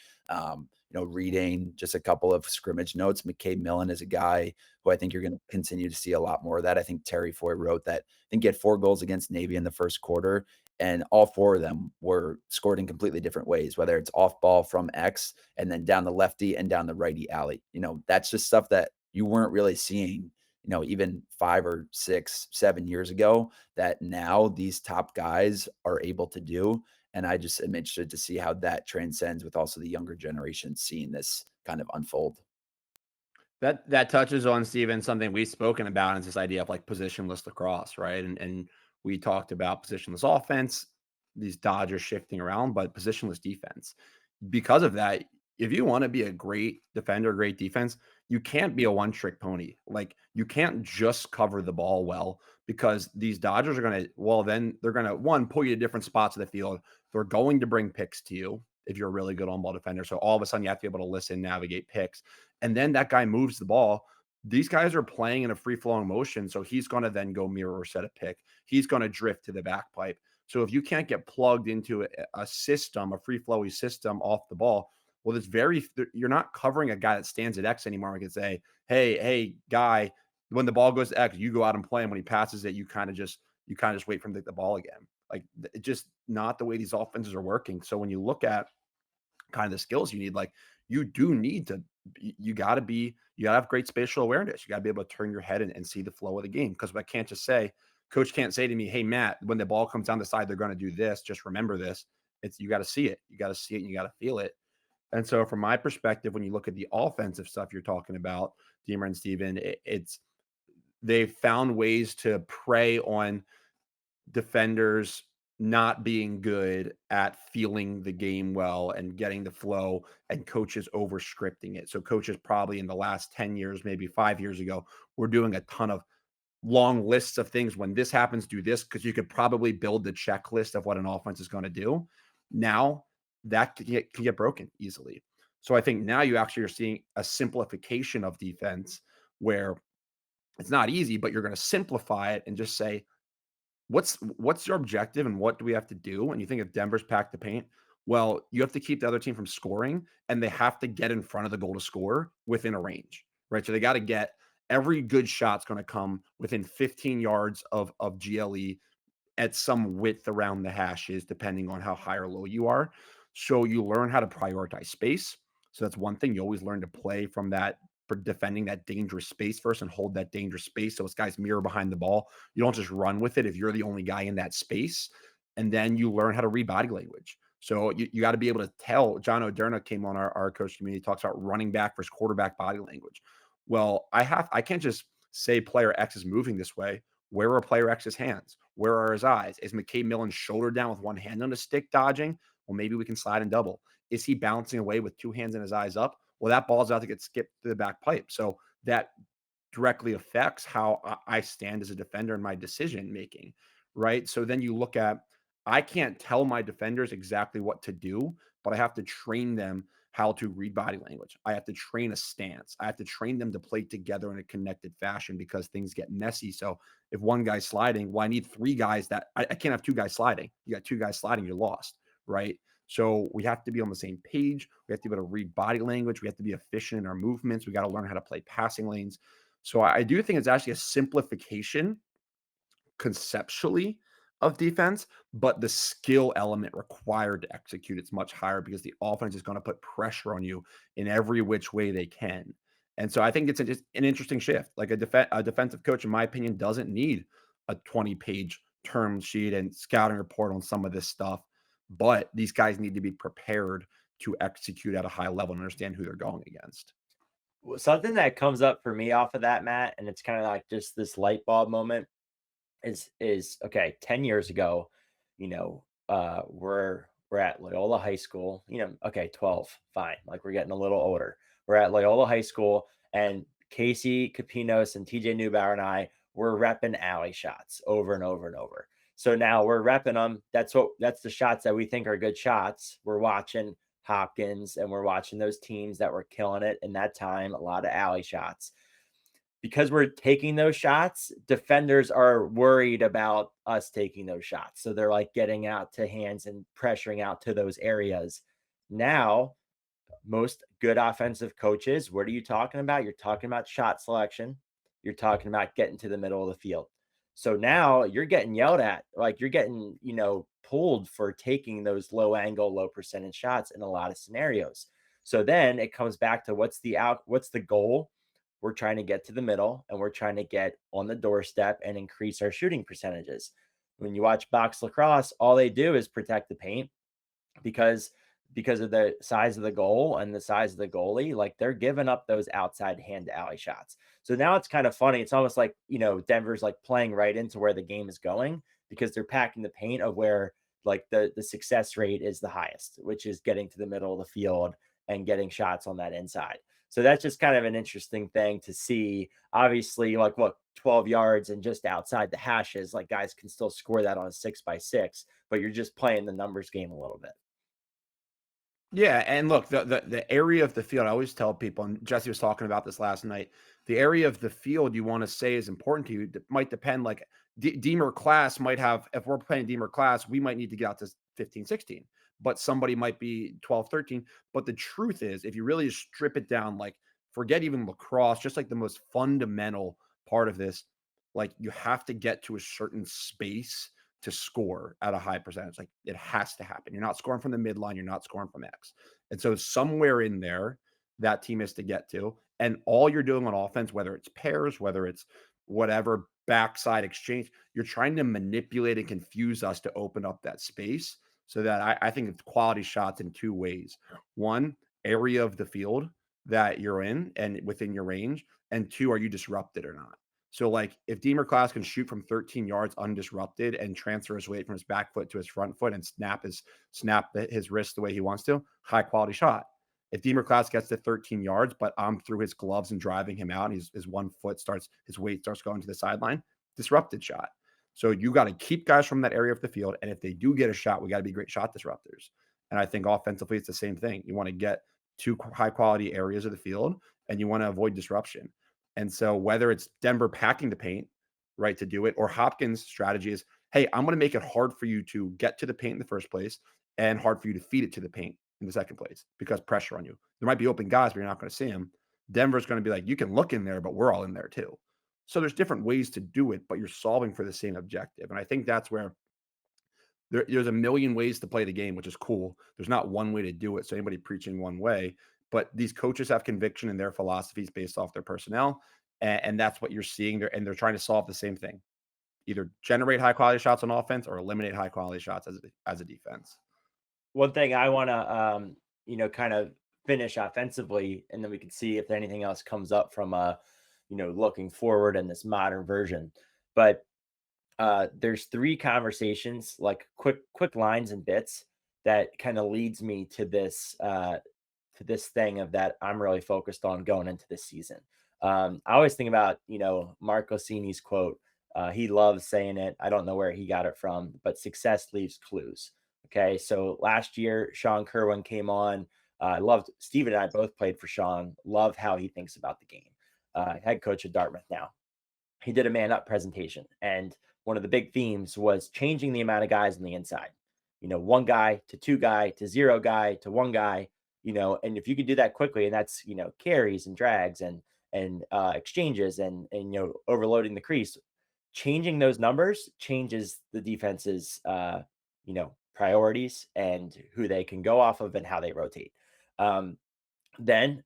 Reading just a couple of scrimmage notes. McCabe Millen is a guy who I think you're going to continue to see a lot more of that. I think Terry Foy wrote that. I think he had 4 goals against Navy in the first quarter, and all 4 of them were scored in completely different ways, whether it's off ball from X and then down the lefty and down the righty alley. That's just stuff that you weren't really seeing even 5 or 6, 7 years ago that now these top guys are able to do. And I just am interested to see how that transcends with also the younger generation seeing this kind of unfold. That touches on, Steven, something we've spoken about is this idea of like positionless lacrosse, right? And we talked about positionless offense, these Dodgers shifting around, but positionless defense. Because of that, if you want to be a great defender, great defense, you can't be a one-trick pony. Like you can't just cover the ball well because these Dodgers are going to, well, then they're going to one pull you to different spots of the field. They're going to bring picks to you if you're a really good on-ball defender. So all of a sudden you have to be able to listen, navigate picks, and then that guy moves the ball. These guys are playing in a free-flowing motion, so he's going to then go mirror or set a pick. He's going to drift to the back pipe. So if you can't get plugged into a system, a free-flowing system off the ball, well, it's very you're not covering a guy that stands at X anymore. I can say, hey, guy, when the ball goes to X, you go out and play him. When he passes it, you kind of just wait for him to get the ball again. Like it's just not the way these offenses are working. So when you look at kind of the skills you need, like you do need to you got to have great spatial awareness. You got to be able to turn your head and see the flow of the game, because I can't just say coach can't say to me, hey Matt, when the ball comes down the side they're going to do this, just remember this. It's you got to see it, and you got to feel it. And so from my perspective, when you look at the offensive stuff you're talking about, Deemer and Steven, it's they've found ways to prey on defenders not being good at feeling the game well and getting the flow, and coaches over scripting it. So coaches probably in the last 10 years, maybe 5 years ago, were doing a ton of long lists of things. When this happens, do this, because you could probably build the checklist of what an offense is going to do. Now that can get broken easily. So I think now you actually are seeing a simplification of defense where it's not easy, but you're going to simplify it and just say, what's your objective and what do we have to do? And you think if Denver's packed the paint, well, you have to keep the other team from scoring, and they have to get in front of the goal to score within a range, right? So they got to get every good shot's going to come within 15 yards of GLE at some width around the hashes, depending on how high or low you are. So you learn how to prioritize space. So that's one thing, you always learn to play from that for defending that dangerous space first and hold that dangerous space. So this guy's mirror behind the ball. You don't just run with it if you're the only guy in that space. And then you learn how to read body language. So you got to be able to tell. John O'Derna came on our coach community, talks about running back versus quarterback body language. Well, I can't just say player X is moving this way. Where are player X's hands? Where are his eyes? Is McKay Millen's shoulder down with one hand on the stick dodging? Well, maybe we can slide and double. Is he bouncing away with two hands and his eyes up? Well, that ball's about to get skipped to the back pipe. So that directly affects how I stand as a defender in my decision making, right? So then you look at, I can't tell my defenders exactly what to do, but I have to train them how to read body language. I have to train a stance. I have to train them to play together in a connected fashion because things get messy. So if one guy's sliding, well, I need three guys that I can't have two guys sliding. You got two guys sliding, you're lost, right? So we have to be on the same page. We have to be able to read body language. We have to be efficient in our movements. We got to learn how to play passing lanes. So I do think it's actually a simplification conceptually of defense, but the skill element required to execute it's much higher because the offense is going to put pressure on you in every which way they can. And so I think it's just an interesting shift. Like a defensive coach, in my opinion, doesn't need a 20-page term sheet and scouting report on some of this stuff, but these guys need to be prepared to execute at a high level and understand who they're going against. Something that comes up for me off of that, Matt, and it's kind of like just this light bulb moment is okay, 10 years ago, we're at Loyola High School, okay, 12, fine. Like we're getting a little older. We're at Loyola High School, and Casey Capinos and TJ Neubauer and I were repping alley shots over and over and over. So now we're repping them. That's the shots that we think are good shots. We're watching Hopkins and we're watching those teams that were killing it in that time, a lot of alley shots. Because we're taking those shots, defenders are worried about us taking those shots. So they're like getting out to hands and pressuring out to those areas. Now, most good offensive coaches, what are you talking about? You're talking about shot selection. You're talking about getting to the middle of the field. So now you're getting yelled at, like you're getting, pulled for taking those low angle, low percentage shots in a lot of scenarios. So then it comes back to what's the goal? We're trying to get to the middle and we're trying to get on the doorstep and increase our shooting percentages. When you watch box lacrosse, all they do is protect the paint because of the size of the goal and the size of the goalie, like they're giving up those outside hand alley shots. So now it's kind of funny. It's almost like, Denver's like playing right into where the game is going because they're packing the paint of where like the success rate is the highest, which is getting to the middle of the field and getting shots on that inside. So that's just kind of an interesting thing to see. Obviously, like look, 12 yards and just outside the hashes, like guys can still score that on a 6x6, but you're just playing the numbers game a little bit. Yeah, and look, the area of the field, I always tell people, and Jesse was talking about this last night, the area of the field you want to say is important to you might depend, like Deemer class might have, if we're playing Deemer class, we might need to get out to 15, 16, but somebody might be 12, 13. But the truth is, if you really strip it down, like forget even lacrosse, just like the most fundamental part of this, like you have to get to a certain space to score at a high percentage. Like it has to happen. You're not scoring from the midline. You're not scoring from X. And so somewhere in there, that team is to get to. And all you're doing on offense, whether it's pairs, whether it's whatever backside exchange, you're trying to manipulate and confuse us to open up that space so that I think it's quality shots in two ways. One, area of the field that you're in and within your range. And two, are you disrupted or not? So, like, if Deemer Class can shoot from 13 yards undisrupted and transfer his weight from his back foot to his front foot and snap his wrist the way he wants to, high quality shot. If Deemer Class gets to 13 yards, but I'm through his gloves and driving him out, and his one foot his weight starts going to the sideline, disrupted shot. So you got to keep guys from that area of the field. And if they do get a shot, we got to be great shot disruptors. And I think offensively, it's the same thing. You want to get to high quality areas of the field and you want to avoid disruption. And so whether it's Denver packing the paint, right, to do it, or Hopkins' strategy is, hey, I'm going to make it hard for you to get to the paint in the first place and hard for you to feed it to the paint in the second place because pressure on you. There might be open guys, but you're not going to see them. Denver's going to be like, you can look in there, but we're all in there too. So there's different ways to do it, but you're solving for the same objective. And I think that's where there's a million ways to play the game, which is cool. There's not one way to do it. So anybody preaching one way, but these coaches have conviction in their philosophies based off their personnel. And that's what you're seeing there. And they're trying to solve the same thing, either generate high quality shots on offense or eliminate high quality shots as a defense. One thing I want to, kind of finish offensively, and then we can see if anything else comes up from, looking forward in this modern version. But there's three conversations, like quick lines and bits that kind of leads me to this thing of that I'm really focused on going into this season. I always think about, Mark Ossini's quote. He loves saying it. I don't know where he got it from, but success leaves clues. Okay. So last year, Sean Kerwin came on. I loved Steve and I both played for Sean. Love how he thinks about the game. Head coach at Dartmouth now. He did a man up presentation. And one of the big themes was changing the amount of guys on the inside. One guy to two guy to zero guy to one guy, and if you could do that quickly, and that's, carries and drags and exchanges and overloading the crease, changing those numbers changes the defense's priorities and who they can go off of and how they rotate. Then,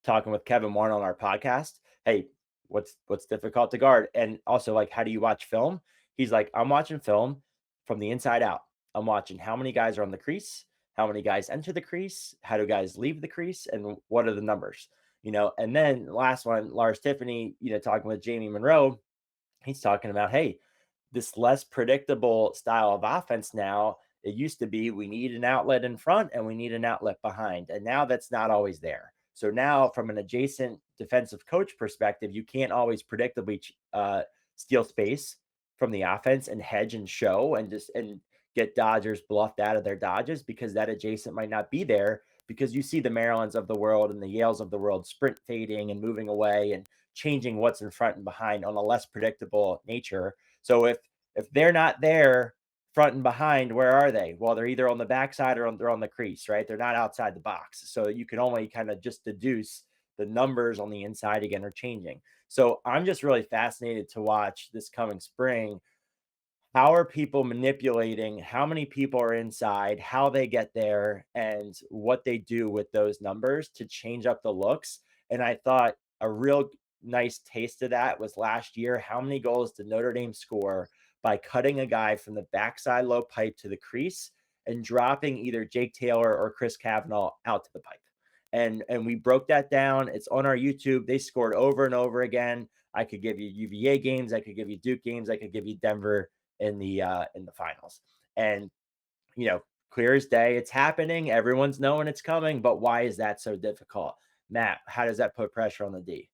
talking with Kevin Warren on our podcast, hey, what's difficult to guard? And also, like, how do you watch film? He's like, I'm watching film from the inside out. I'm watching how many guys are on the crease, how many guys enter the crease, how do guys leave the crease, and what are the numbers? And then last one, Lars Tiffany, talking with Jamie Monroe, he's talking about, hey, this less predictable style of offense now. It used to be we need an outlet in front and we need an outlet behind. And now that's not always there. So now, from an adjacent defensive coach perspective, you can't always predictably steal space from the offense and hedge and show and get Dodgers bluffed out of their dodges because that adjacent might not be there, because you see the Marylands of the world and the Yales of the world sprint fading and moving away and changing what's in front and behind on a less predictable nature. So if they're not there front and behind, where are they? Well, they're either on the backside or they're on the crease, right? They're not outside the box. So you can only kind of just deduce the numbers on the inside again are changing. So I'm just really fascinated to watch this coming spring. How are people manipulating? How many people are inside? How they get there, and what they do with those numbers to change up the looks. And I thought a real nice taste of that was last year. How many goals did Notre Dame score by cutting a guy from the backside low pipe to the crease and dropping either Jake Taylor or Chris Kavanaugh out to the pipe? And we broke that down. It's on our YouTube. They scored over and over again. I could give you UVA games. I could give you Duke games. I could give you Denver in the finals. And clear as day, it's happening. Everyone's knowing it's coming. But why is that so difficult? Matt, how does that put pressure on the D?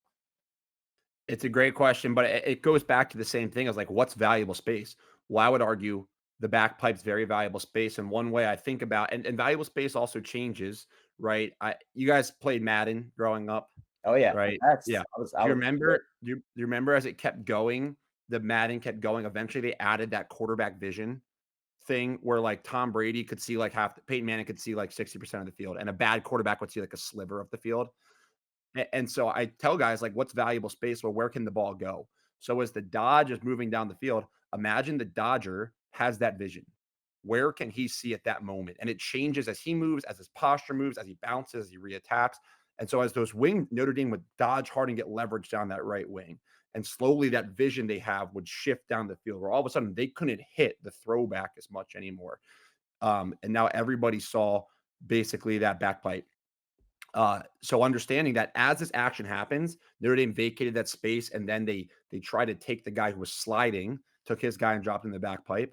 It's a great question, but it goes back to the same thing as like, what's valuable space? Well, I would argue the back pipe's very valuable space. And one way I think about, and valuable space also changes, right? You guys played Madden growing up, Oh yeah, right? that's Yeah. Do you remember? Do you remember as it kept going, the Madden kept going? Eventually, they added that quarterback vision thing where like Tom Brady could see like Peyton Manning could see like 60% of the field, and a bad quarterback would see like a sliver of the field. And so I tell guys like, what's valuable space? Well, where can the ball go? So as the Dodge is moving down the field, imagine the Dodger has that vision. Where can he see at that moment? And it changes as he moves, as his posture moves, as he bounces, as he reattacks. And so as those wing, Notre Dame would dodge hard and get leverage down that right wing. And slowly that vision they have would shift down the field where all of a sudden they couldn't hit the throwback as much anymore. And now everybody saw basically that back pipe. So understanding that as this action happens, Notre Dame vacated that space, and then they try to take the guy who was sliding, took his guy and dropped him in the back pipe.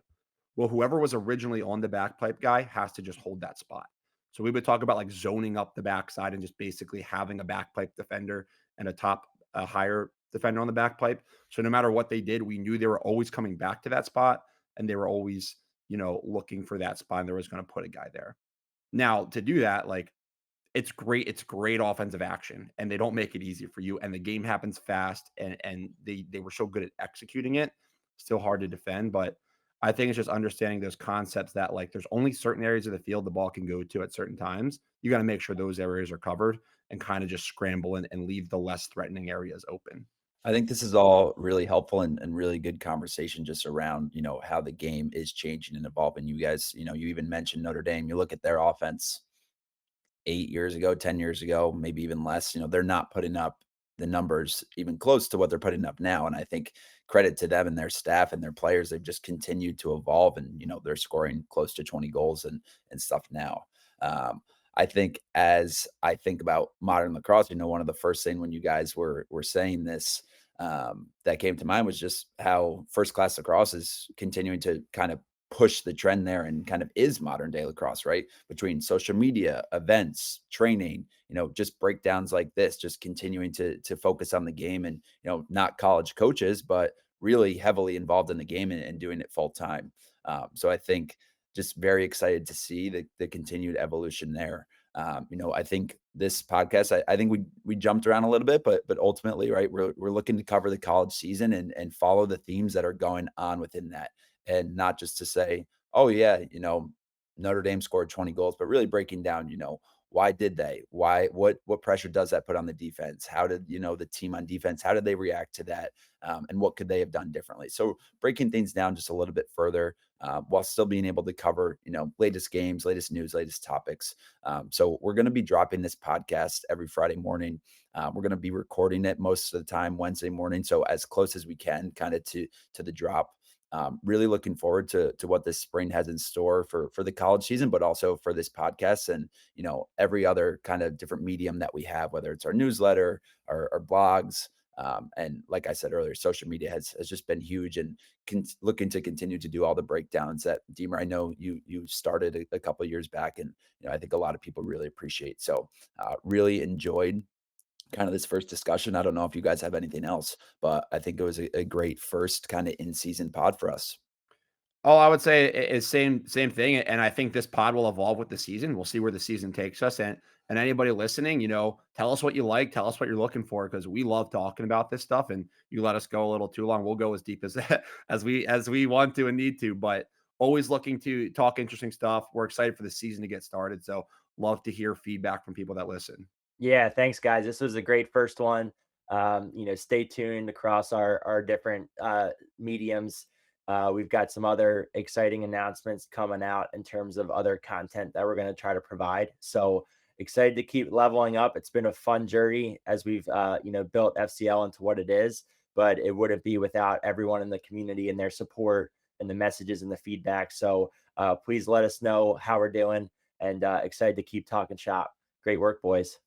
Well, whoever was originally on the back pipe guy has to just hold that spot. So we would talk about like zoning up the backside and just basically having a back pipe defender and a higher defender on the back pipe. So no matter what they did, we knew they were always coming back to that spot, and they were always, looking for that spot, and they was going to put a guy there. Now to do that, like, it's great. It's great offensive action, and they don't make it easy for you. And the game happens fast, and they were so good at executing it. Still hard to defend, but I think it's just understanding those concepts that like there's only certain areas of the field the ball can go to at certain times. You got to make sure those areas are covered and kind of just scramble and leave the less threatening areas open. I think this is all really helpful and really good conversation just around, how the game is changing and evolving. You guys, you even mentioned Notre Dame. You look at their offense. 8 years ago, 10 years ago, maybe even less, they're not putting up the numbers even close to what they're putting up now. And I think credit to them and their staff and their players. They've just continued to evolve and, they're scoring close to 20 goals and stuff now. Um, I think as I think about modern lacrosse, one of the first thing when you guys were saying this, that came to mind was just how first class lacrosse is continuing to kind of push the trend there and kind of is modern day lacrosse, right? Between social media, events, training, just breakdowns like this, just continuing to focus on the game and, not college coaches, but really heavily involved in the game and doing it full time. So I think just very excited to see the continued evolution there. I think this podcast, I think we jumped around a little bit, but ultimately, right, we're looking to cover the college season and follow the themes that are going on within that, and not just to say, oh yeah, Notre Dame scored 20 goals, but really breaking down, why did they? Why? What pressure does that put on the defense? How did the team on defense? How did they react to that? And what could they have done differently? So breaking things down just a little bit further, while still being able to cover latest games, latest news, latest topics. So we're going to be dropping this podcast every Friday morning. We're going to be recording it most of the time Wednesday morning, so as close as we can, kind of to the drop. Really looking forward to what this spring has in store for the college season, but also for this podcast and every other kind of different medium that we have, whether it's our newsletter, our blogs, and like I said earlier, social media has just been huge, and looking to continue to do all the breakdowns that Deemer, I know you started a couple of years back, and I think a lot of people really appreciate. So really enjoyed kind of this first discussion. I don't know if you guys have anything else, but I think it was a great first kind of in-season pod for us. Oh, I would say it's same thing, and I think this pod will evolve with the season. We'll see where the season takes us, and anybody listening, tell us what you like, tell us what you're looking for, because we love talking about this stuff. And you let us go a little too long, we'll go as deep as as we want to and need to. But always looking to talk interesting stuff. We're excited for the season to get started, so love to hear feedback from people that listen. Yeah, thanks, guys. This was a great first one. Stay tuned across our different mediums. We've got some other exciting announcements coming out in terms of other content that we're going to try to provide. So excited to keep leveling up. It's been a fun journey as we've built FCL into what it is, but it wouldn't be without everyone in the community and their support and the messages and the feedback. So please let us know how we're doing, and excited to keep talking shop. Great work, boys.